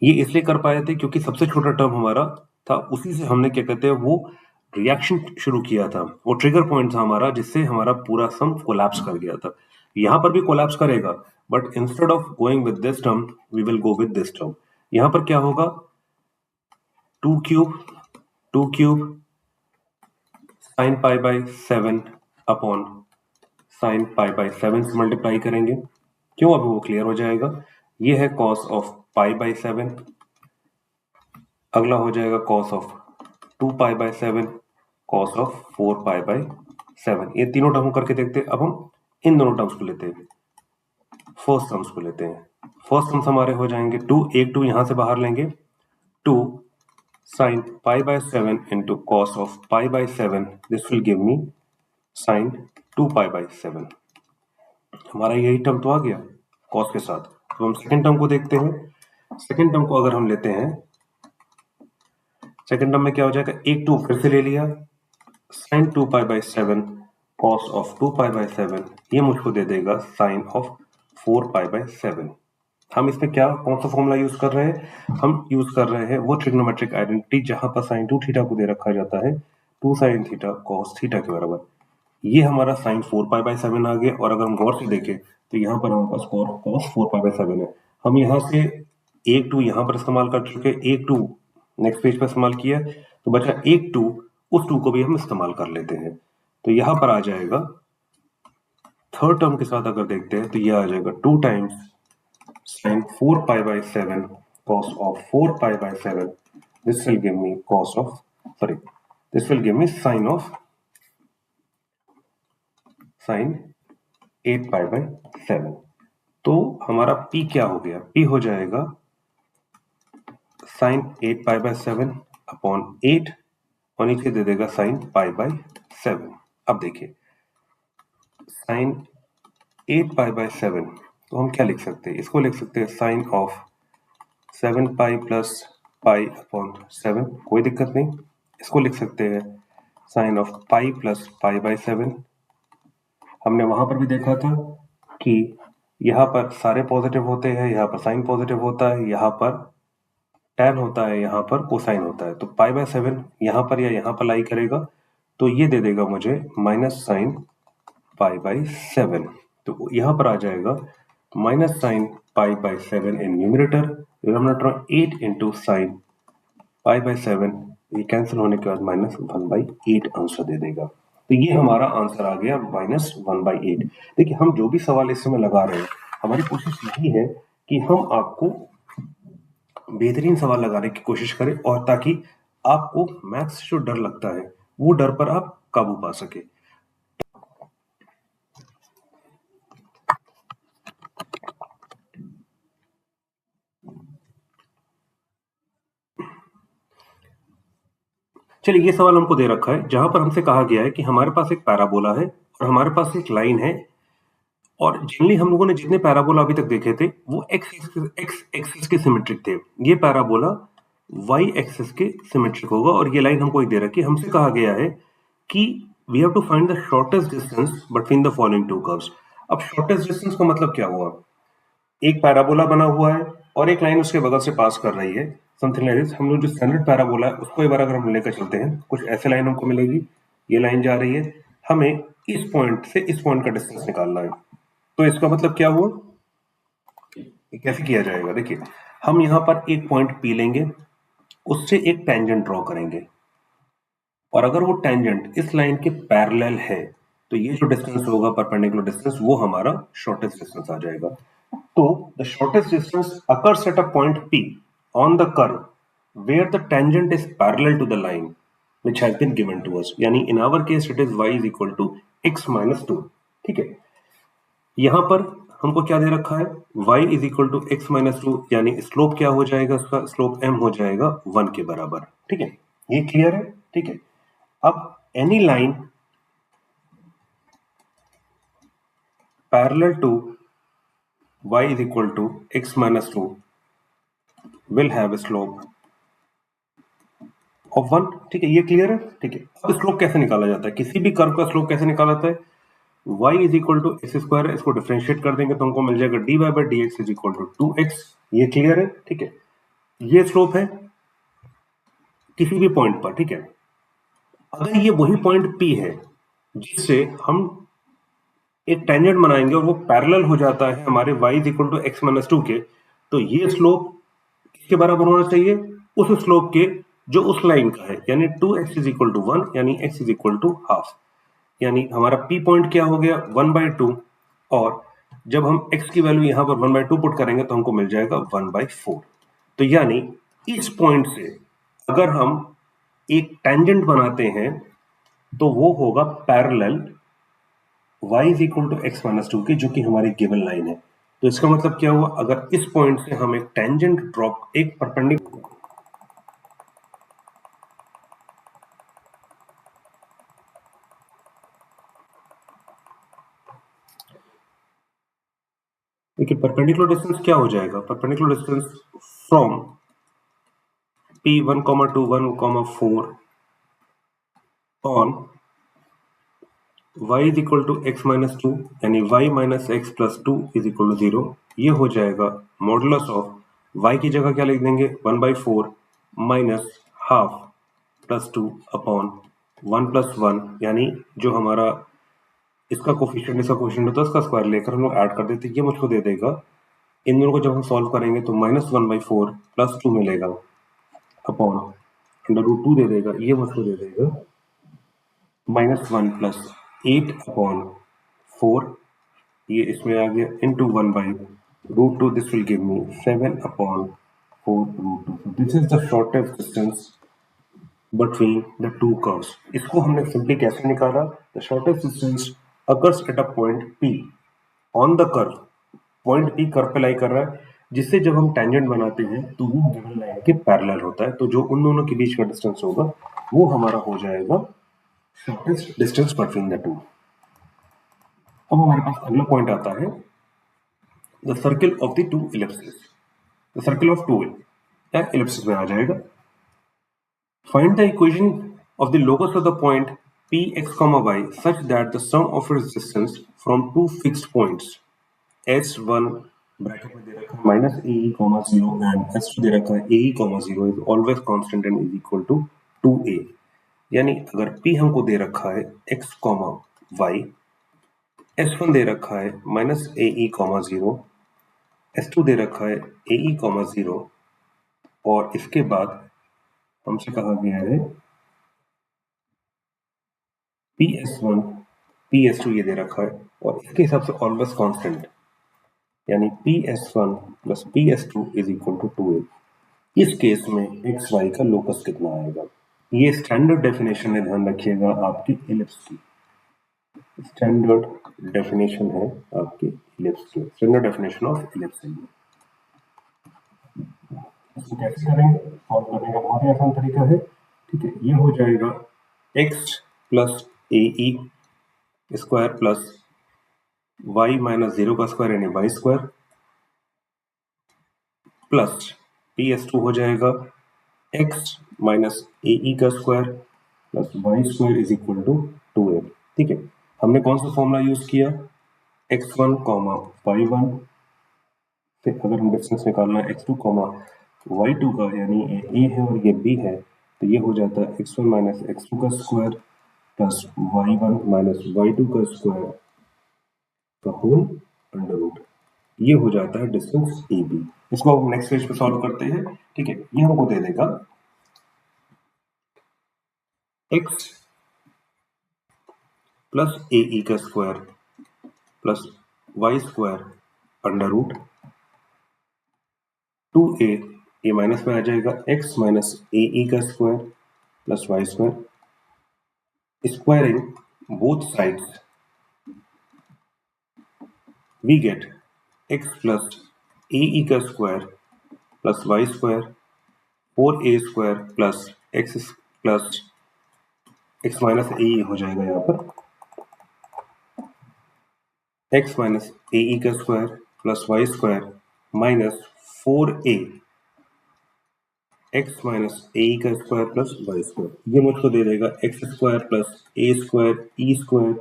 ये इसलिए कर पाए थे क्योंकि सबसे छोटा टर्म हमारा था, उसी से हमने क्या कहते हैं वो रिएक्शन शुरू किया था, वो ट्रिगर पॉइंट था हमारा जिससे हमारा पूरा सम कोलैप्स कर गया था। यहाँ पर भी कोलैप्स करेगा, but instead of going with this term we will go with this term. यहां पर क्या होगा, 2 cube sine pi by 7 upon sine pi by 7 से मल्टीप्लाई करेंगे। क्यों, अभी वो क्लियर हो जाएगा। ये है कॉस ऑफ पाई बाय 7, अगला हो जाएगा cos of 2 pi by 7, cos of 4 pi by 7। ये तीनों टर्म करके देखते हैं। अब हम इन दोनों टर्म्स को लेते हैं, फर्स्ट टर्म्स को लेते हैं। फर्स्ट टर्म्स हमारे हो जाएंगे 2, एक 2 यहां से बाहर लेंगे, 2 sin pi by 7 into cos of pi by 7, this will give me sin 2 pi by 7। हमारा यही टर्म तो आ गया cos के साथ। तो हम सेकेंड टर्म को देखते हैं। सेकेंड टर्म को अगर हम लेते हैं, सेकेंड टर्म में क्या हो जाएगा, एक 2 फिर से ले लिया, sin 2 pi by 7 cos of 2 pi by 7, ये मुझको दे देगा sin of 4 pi by 7। हम इसमें क्या, कौन सा फॉर्मूला यूज कर रहे हैं, हम यूज कर रहे हैं वो ट्रिग्नोमेट्रिक आइडेंटिटी जहां पर sin 2 थीटा को दे रखा जाता है 2 sin थीटा cos थीटा के बराबर। ये हमारा sin 4 पाई बाय 7 आ गया। और अगर हम गौर से देखें तो यहाँ पर हमारे पास cos 4 पाई बाय 7 है। हम यहाँ से एक 2 यहाँ पर इस्तेमाल कर चुके, एक 2 नेक्स्ट पेज पर इस्तेमाल किया, तो बचा एक 2, उस 2 को भी हम इस्तेमाल कर लेते हैं। तो यहाँ पर आ जाएगा थर्ड टर्म के साथ अगर देखते हैं तो यह आ जाएगा 2 times sin 4 pi by 7 cos of 4 pi by 7, this will give me this will give me sin 8 pi by 7। तो हमारा p क्या हो गया, p हो जाएगा sin 8 pi by 7 अपॉन 8 और नीचे दे देगा sin pi by 7। अब देखिए sin 8 pi by 7 तो हम क्या लिख सकते हैं, इसको लिख सकते हैं sine of 7 pi plus pi upon 7, कोई दिक्कत नहीं। इसको लिख सकते हैं sine of pi plus pi by 7। हमने वहां पर भी देखा था कि यहाँ पर सारे पॉजिटिव होते हैं, यहाँ पर साइन पॉजिटिव होता है, यहाँ पर टैन होता है, यहाँ पर कोसाइन होता है। तो पाई बाय 7 यहाँ पर या यहाँ पर लाई करेगा तो ये दे देगा मुझे माइनस साइन पाई बाय 7। तो यहाँ पर आ जाएगा minus sign pi by 7 in numerator, denominator 8 into sine pi by 7, ये कैंसिल होने के बाद माइनस 1/8 आंसर दे देगा। तो ये हमारा आंसर आ गया माइनस 1/8। देखिए हम जो भी सवाल इस समय लगा रहे हैं, हमारी कोशिश यही है कि हम आपको बेहतरीन सवाल लगाने की कोशिश करें और ताकि आपको मैथ्स से जो डर लगता है वो डर पर आप काबू पा सके। चलिए ये सवाल हमको दे रखा है जहां पर हमसे कहा गया है कि हमारे पास एक पैराबोला है और हमारे पास एक लाइन है, और जनरली हम लोगों ने जितने पैराबोला अभी तक देखे थे वो एक्स एक्सिस के सिमेट्रिक थे। ये पैराबोला वाई एक्सिस के सिमेट्रिक होगा और ये लाइन हमको ही दे रखी है। हमसे कहा गया है कि we have to find the shortest distance between the following two curves. अब शॉर्टेस्ट डिस्टेंस का मतलब क्या हुआ, एक पैराबोला बना हुआ है और एक लाइन उसके बगल से पास कर रही है, समथिंग लाइक दिस। हम लोग जो स्टैंडर्ड पैराबोला है उसको एक बार अगर हम लेकर चलते हैं, कुछ ऐसे लाइन हमको मिलेगी, ये लाइन जा रही है, हमें इस पॉइंट से इस पॉइंट का डिस्टेंस निकालना है। तो इसका मतलब क्या हुआ, कैसे किया जाएगा, देखिए हम यहाँ पर एक पॉइंट P लेंगे, उससे एक टेंजेंट ड्रॉ करेंगे, और अगर वो टेंजेंट इस लाइन के पैरेलल है तो ये जो डिस्टेंस होगा परपेंडिकुलर डिस्टेंस, वो हमारा शॉर्टेस्ट डिस्टेंस आ जाएगा। तो the shortest distance occurs at a point P on the curve where the tangent is parallel to the line which has been given to us, यानी in our case it is y is equal to x minus 2। ठीक है, यहां पर हमको क्या दे रखा है, y is equal to x minus 2, यानी स्लोप क्या हो जाएगा, उसका स्लोप m हो जाएगा 1 के बराबर। ठीक है, ये क्लियर है। ठीक है, अब any line parallel to y is equal to x minus 2 will have a slope of 1। ठीक है, ये क्लियर है। ठीक है, अब स्लोप कैसे निकाला जाता है, किसी भी कर्व का स्लोप कैसे निकाला जाता है, y is equal to x square है, इसको डिफरेंशिएट कर देंगे तो हमको मिल जाएगा dy by dx is equal to 2x। ये क्लियर है। ठीक है, ये स्लोप है किसी भी पॉइंट पर। ठीक है, अगर ये वही पॉइंट P है जिससे हम एक टेंजेंट बनाएंगे और वो पैरेलल हो जाता है हमारे y is equal to x minus two के, तो ये स्लोप किसके बराबर होना चाहिए? उस स्लोप के जो उस लाइन का है, यानी 2x इज इक्वल टू 1, यानी x is equal to half, यानी हमारा P पॉइंट क्या हो गया 1/2, और जब हम x की वैल्यू यहां पर 1/2 पुट करेंगे तो हमको मिल जाएगा 1/4। तो यानी इस पॉइंट से अगर हम एक टेंजेंट बनाते हैं तो वो होगा parallel y is equal to x minus two की, जो कि हमारी गिवन लाइन है। तो इसका मतलब क्या हुआ, अगर इस पॉइंट से हम एक टेंजेंट ड्रॉप, एक परपेंडिकुलर, देखिए परपेंडिकुलर डिस्टेंस क्या हो जाएगा, perpendicular distance from P1, 2, 1, 4 on y is equal to x minus two, यानी y minus x plus two is equal to 0, ये हो जाएगा मॉडुलस ऑफ y की जगह क्या लिख देंगे 1/4 minus half plus two upon 1 plus 1, यानी जो हमारा इसका कोफिशिएंट होता है उसका स्क्वायर लेकर हम लोग ऐड कर देते हैं, ये मुझको दे देगा, इन दोनों को जब हम सॉल्व करेंगे तो -1/4 प्लस 2 मिलेगा अपॉन √2 दे देगा, ये मुझको दे देगा -1 प्लस 8 अपॉन 4, ये इसमें आ गया into 1/√2, this will give me 7 upon 4√2। So this is the shortest distance between the two curves। इसको हमने सिंपली कैसे निकाला, the shortest distance occurs at a point P on the curve, point P curve पे लाई कर रहा है, जिससे जब हम टेंजेंट बनाते हैं तो वो गिवन लाइन के पैरेलल होता है, तो जो उन दोनों के बीच का डिस्टेंस होगा वो हमारा हो जाएगा shortest distance between the two. अब हमारे पास अगला पॉइंट आता है the circle of the two ellipses, the circle of two या इलिप्सिस में आ जाएगा। Find the equation of the locus of the point Px, y such that the sum of its distance from two fixed points S1 bracket में दे रखा है minus AE, 0 and S2 दे रखा है AE, 0 is always constant and is equal to 2a। यानी अगर P हमको दे रखा है x, y, S1 दे रखा है माइनस AE, 0, S2 दे रखा है AE, 0, और इसके बाद हमसे कहा गया है PS1 PS2 ये दे रखा है, और इसके हिसाब से ऑलवेज कांस्टेंट, यानी PS1 plus PS2 is equal to 2a। इस केस में एक्स वाई का लोकस कितना आएगा, ये स्टैंडर्ड डेफिनेशन है, ध्यान रखिएगा आपकी इलिप्स की, स्टैंडर्ड डेफिनेशन है आपकी इलिप्स की, स्टैंडर्ड डेफिनेशन ऑफ इलिप्स है। इसको कैसे करेंगे, सॉल्व करने का बहुत ही आसान तरीका है, ठीक है। ये हो जाएगा x plus AE square plus y minus 0 का स्क्वायर यानी y स्क्वायर प्लस PS2 हो जाएगा x माइनस AE का square plus Y square is equal to 2a। ठीक है, हमने कौन सा फॉर्मूला यूज किया, x1, y1 से अगर हम डिस्टेंस निकालना है x2, y2 का, यानी ये a है और ये b है, तो ये हो जाता है x1 माइनस x2 का square plus y1 minus y2 का स्क्वायर का होल अंडर रूट, ये हो जाता है डिस्टेंस AB। इसको हम नेक्स्ट पेज पे सॉल्व करते हैं, ठीक है। ये हमको दे देगा x प्लस AE का square plus Y square under root 2a, ये माइनस में आ जाएगा x माइनस AE का square plus Y square, squaring both sides we get x plus AE का square plus Y square 4a square plus x minus AE हो जाएगा, यहाँ पर x माइनस AE का square plus Y square minus 4a x minus AE का square plus Y square, ये मुझको दे देगा x square plus A square E square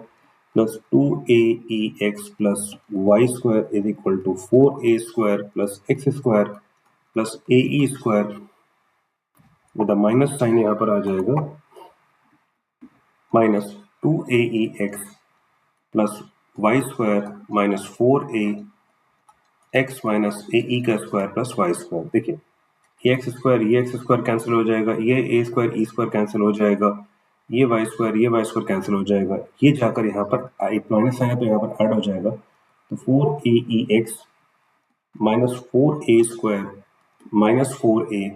plus 2aEx plus Y square is equal to 4a square plus X square plus AE square, with minus sign यहाँ पर आ जाएगा minus 2aEx plus Y square minus 4a X minus A E का square plus Y square. देखिए ये x square cancel हो जाएगा, ये ए स्क्वायर ई स्क्वायर कैंसिल हो जाएगा, ये वाई स्क्वायर कैंसिल हो जाएगा, ये जाकर यहाँ पर एक माइनस आया तो यहाँ पर ऐड हो जाएगा, तो 4a E X minus 4a square minus 4a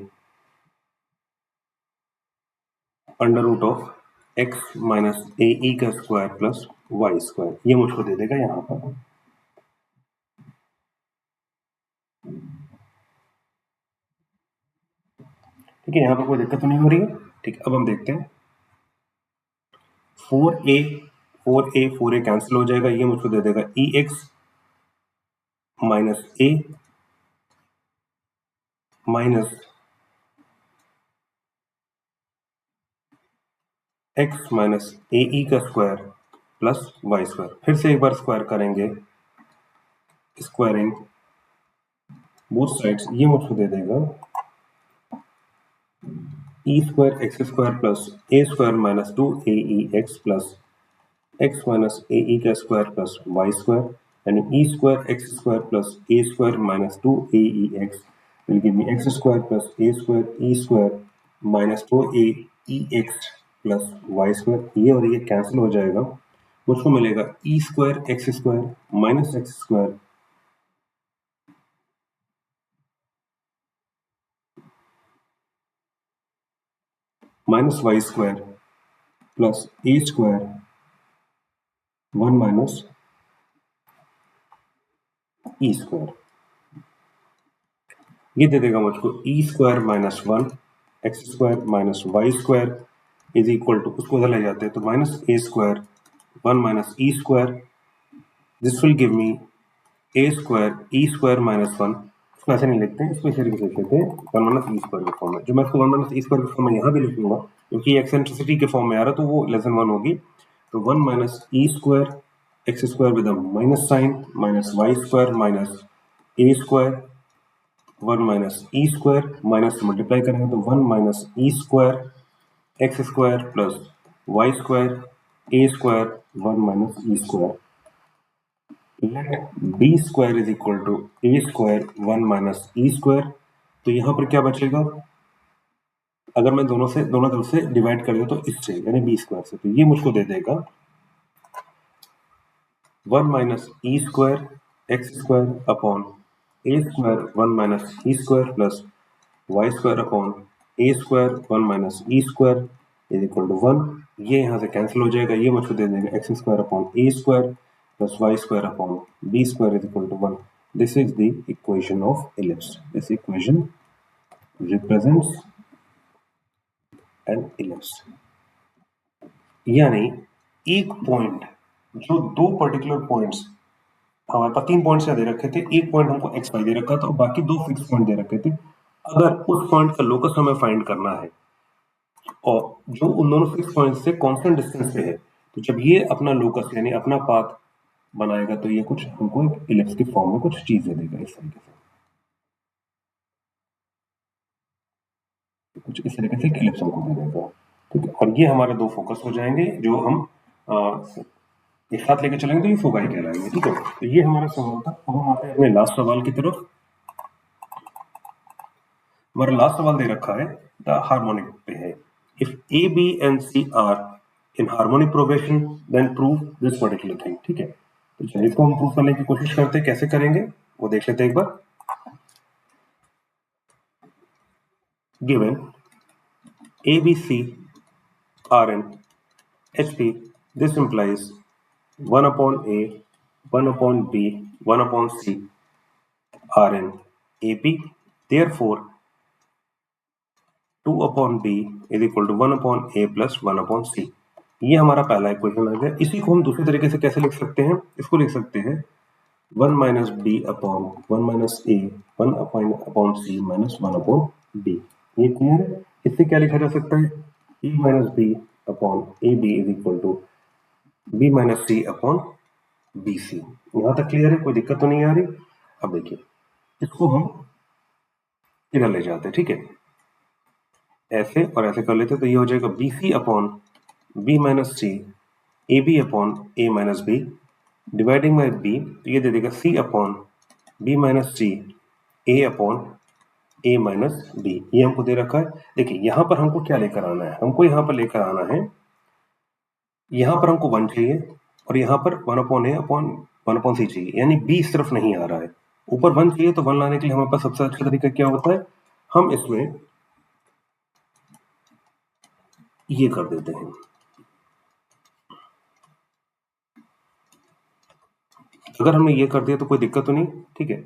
under root of X minus A E का स्क्वायर प्लस वाई स्क्वायर, ये मुझको दे देगा यहाँ पर। ठीक है, यहाँ पर कोई दिक्कत तो नहीं हो रही है। ठीक, अब हम देखते हैं 4a कैंसिल हो जाएगा, ये मुझको दे देगा E X minus A minus X minus A E का स्क्वायर प्लस वाई स्क्वायर। फिर से एक बार स्क्वायर करेंगे, स्क्वायरिंग बोथ साइड्स, ये मुझको दे देगा E square x square plus A square minus 2 A E X plus X minus A E का स्क्वायर प्लस वाई स्क्वायर, यानी E square x square plus A square minus 2 A E X will give me x square plus a square e square minus 4a e x plus y square, ये और ये cancel हो जाएगा, मुझको मिलेगा e square x square minus X square minus Y square plus A square 1 minus E square, ये दे देगा मुझको E square minus 1 X square minus Y square is equal to, उसको उधर ले जाते हैं तो minus A square 1 minus E square, this will give me A square E square minus 1, इसको ऐसे नहीं लिखते हैं, इसको इस तरीके से लिखते हैं 1 माइनस ई स्क्वायर के फॉर्म में। जो मैं इसको 1 माइनस ई स्क्वायर के फॉर्म में यहाँ भी लिखूंगा क्योंकि एक्सेंट्रिसिटी के फॉर्म में आ रहा है तो वो लेस देन 1 होगी, तो 1 minus E square x square with minus sign minus Y square minus A square 1 minus E square, minus multiply करेंगे तो 1 minus E square x square plus Y square a square 1 minus E square, let b square is equal to a square 1 minus E square. तो यहाँ पर क्या बचेगा, अगर मैं दोनों तरफ से डिवाइड कर दूं तो इससे यानी बी स्क्वायर से, तो ये मुझको दे देगा 1 minus E square x square upon a square 1 minus E square plus Y square upon a square 1 minus E square is equal to 1, ये यहाँ से कैंसिल हो जाएगा, ये मुझको दे देगा x square upon a square plus Y square upon b square is equal to 1। This is the equation of ellipse, this equation represents an ellipse, यानी एक पॉइंट, जो दो पर्टिकुलर पॉइंट्स हमारे पास 3 पॉइंट्स दे रखे थे, एक पॉइंट हमको एक्स वाई दे रखा था और बाकी 2 फिक्स पॉइंट दे रखे थे, अगर उस पॉइंट का लोकस हमें फाइंड करना है और जो उन दोनों फिक्स पॉइंट से कांस्टेंट डिस्टेंस पे है, तो जब ये अपना लोकस यानी अपना पाथ बनाएगा तो ये कुछ हमको एक इलिप्स के फॉर्म में कुछ चीज दे देगा, इस तरीके से कुछ इस तरीके से एक इलिप्स हमको दे देगा। ठीक है, और ये हमारे 2 फोकस हो जाएंगे जो हम एक साथ लेके चलेंगे तो ये फोकाई कहलाएंगे। ठीक है, तो ये हमारा सवाल था। अब हम आते हैं अपने लास्ट सवाल की तरफ। हमारा लास्ट सवाल दे रखा है द हार्मोनिक पे है, if a b and c are in harmonic progression then prove this particular thing. ठीक है, तो चलिए इसको हम प्रूव करने की कोशिश करते हैं, कैसे करेंगे वो देख लेते हैं एक बार। Given A B C are in H P, this implies 1 upon A, 1 upon B, 1 upon C are in AP. Therefore, 2 upon B is equal to 1 upon A plus 1 upon C. ये हमारा पहला इक्वेशन आ गया। इसी को हम दूसरे तरीके से कैसे लिख सकते हैं, इसको लिख सकते हैं 1 minus B upon 1 minus A 1 upon C minus 1 upon B. ये क्लियर है? इससे क्या लिखा जा सकता है, A minus B upon A B is equal to B minus C upon B C. यहां तक क्लियर है, कोई दिक्कत तो नहीं आ रही। अब देखिए इसको हम इधर ले जाते हैं। ठीक है, ऐसे और ऐसे कर लेते तो ये हो जाएगा b c upon B minus c a b upon A minus b dividing by b, तो ये दे देगा c upon B minus c a upon A minus b, ये हमको दे रखा है। देखिए यहाँ पर हमको क्या लेकर आना है, हमको यहाँ पर लेकर आना है, यहाँ पर हमको 1 चाहिए और यहाँ पर 1 अपॉन ए अपॉन 1 अपॉन सी चाहिए, यानी बी इस तरफ नहीं आ रहा है। ऊपर 1 चाहिए तो 1 लाने के लिए हमारे पास सबसे अच्छा तरीका क्या होता है, हम इसमें ये कर देते हैं। अगर हमने ये कर दिया तो कोई दिक्कत तो नहीं, ठीक है।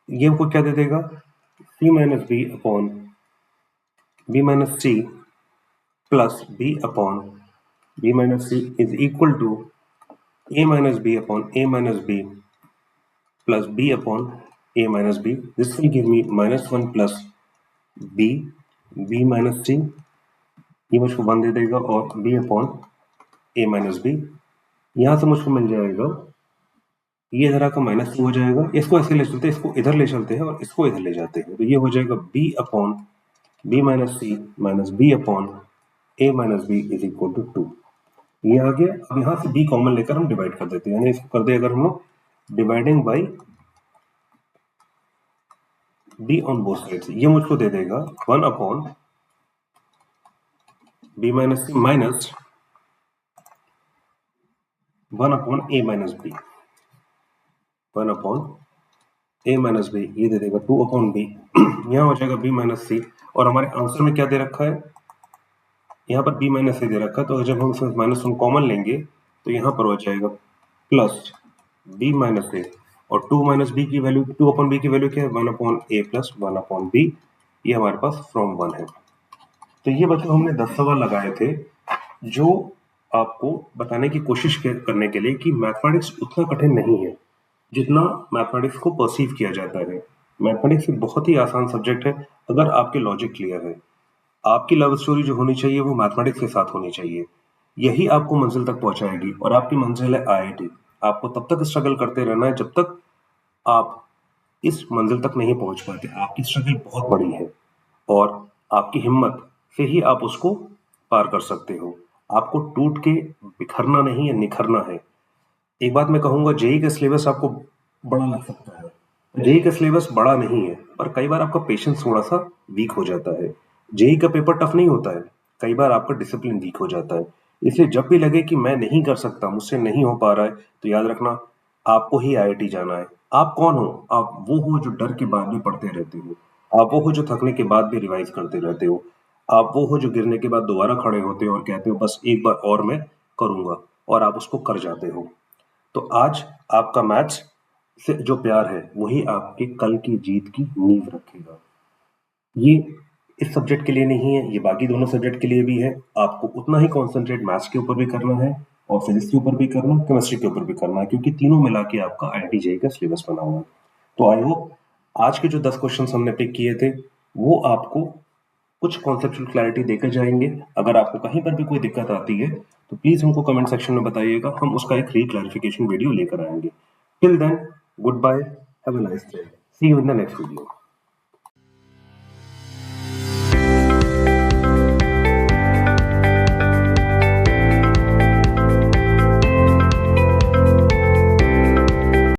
ये हमको क्या दे देगा, C minus B upon B minus C plus B upon B minus C is equal to A minus B upon A minus B plus B upon A minus B. This will give me -1 plus B minus C, ये मुझको 1 दे देगा, और B upon ए minus B, यहाँ से मुझको मिल जाएगा, ये इधर आकर -2 हो जाएगा, इसको ऐसे ले चलते हैं, इसको इधर ले चलते हैं और इसको इधर ले जाते हैं, तो ये हो जाएगा b upon B minus c minus B upon A minus b is equal to 2। ये आ गया। अब यहाँ से b कॉमन लेकर हम डिवाइड कर देते हैं, यानी इसको कर दे अगर हम लोग dividing by b on both sides, ये मुझको दे देगा 1 upon b minus c minus 1 upon a minus b, 1 upon a minus b, ये दे देगा 2 अपॉन b, यहाँ हो जाएगा b माइनस सी, और हमारे आंसर में क्या दे रखा है, यहाँ पर b माइनस सी दे रखा है, तो जब हम इसमें -1 कॉमन लेंगे तो यहाँ पर हो जाएगा प्लस b माइनस ए, और 2 माइनस बी की वैल्यू, 2 अपॉन बी की वैल्यू क्या है, 1 अपॉन ए प्लस 1 अपॉन बी, ये हमारे पास फ्रॉम 1 है। तो ये बच्चों हमने 10 सवाल लगाए थे, जो आपको बताने की कोशिश करने के लिए कि मैथमेटिक्स उतना कठिन नहीं है जितना मैथमेटिक्स को परसीव किया जाता है। मैथमेटिक्स एक बहुत ही आसान सब्जेक्ट है अगर आपके लॉजिक क्लियर है। आपकी लव स्टोरी जो होनी चाहिए वो मैथमेटिक्स के साथ होनी चाहिए, यही आपको मंजिल तक पहुंचाएगी, और आपकी मंजिल है IIT। आपको तब तक स्ट्रगल करते रहना है जब तक आप इस मंजिल तक नहीं पहुंच पाते। आपकी स्ट्रगल बहुत बड़ी है और आपकी हिम्मत से ही आप उसको पार कर सकते हो। आपको टूट के बिखरना नहीं है, निखरना है। एक बात मैं कहूंगा, जेईई का सिलेबस आपको बड़ा लग सकता है, जेईई का सिलेबस बड़ा नहीं है, पर कई बार आपका पेशेंस थोड़ा सा वीक हो जाता है। जेईई का पेपर टफ नहीं होता है, कई बार आपका डिसिप्लिन वीक हो जाता है। इसलिए जब भी लगे कि मैं नहीं कर सकता, मुझसे नहीं हो पा रहा है, तो याद रखना आपको ही IIT जाना है। आप कौन हो? आप वो हो जो डर के बाद भी पढ़ते रहते हो, आप वो हो जो थकने के बाद भी रिवाइज करते रहते हो, आप वो हो जो गिरने के बाद दोबारा खड़े होते हो और कहते हो बस एक बार और मैं करूंगा, और आप उसको कर जाते हो। तो आज आपका मैथ्स से जो प्यार है वही आपके कल की जीत की नींव रखेगा। ये इस सब्जेक्ट के लिए नहीं है, ये बाकी दोनों सब्जेक्ट के लिए भी है। आपको उतना ही कॉन्सेंट्रेट मैथ्स के ऊपर भी करना है और फिजिक्स के ऊपर भी करना है, केमिस्ट्री के ऊपर भी करना है, क्योंकि तीनों मिला के आपका IIT जेईई का सिलेबस बना हुआ है। तो आई होप आज के जो 10 क्वेश्चन हमने पिक किए थे वो आपको कुछ कॉन्सेप्चुअल क्लैरिटी देकर जाएंगे। अगर आपको कहीं पर भी कोई दिक्कत आती है तो प्लीज हमको कमेंट सेक्शन में बताइएगा, हम उसका एक री-क्लैरिफिकेशन वीडियो लेकर आएंगे। Till then, good bye, have a nice day, see you in the next video.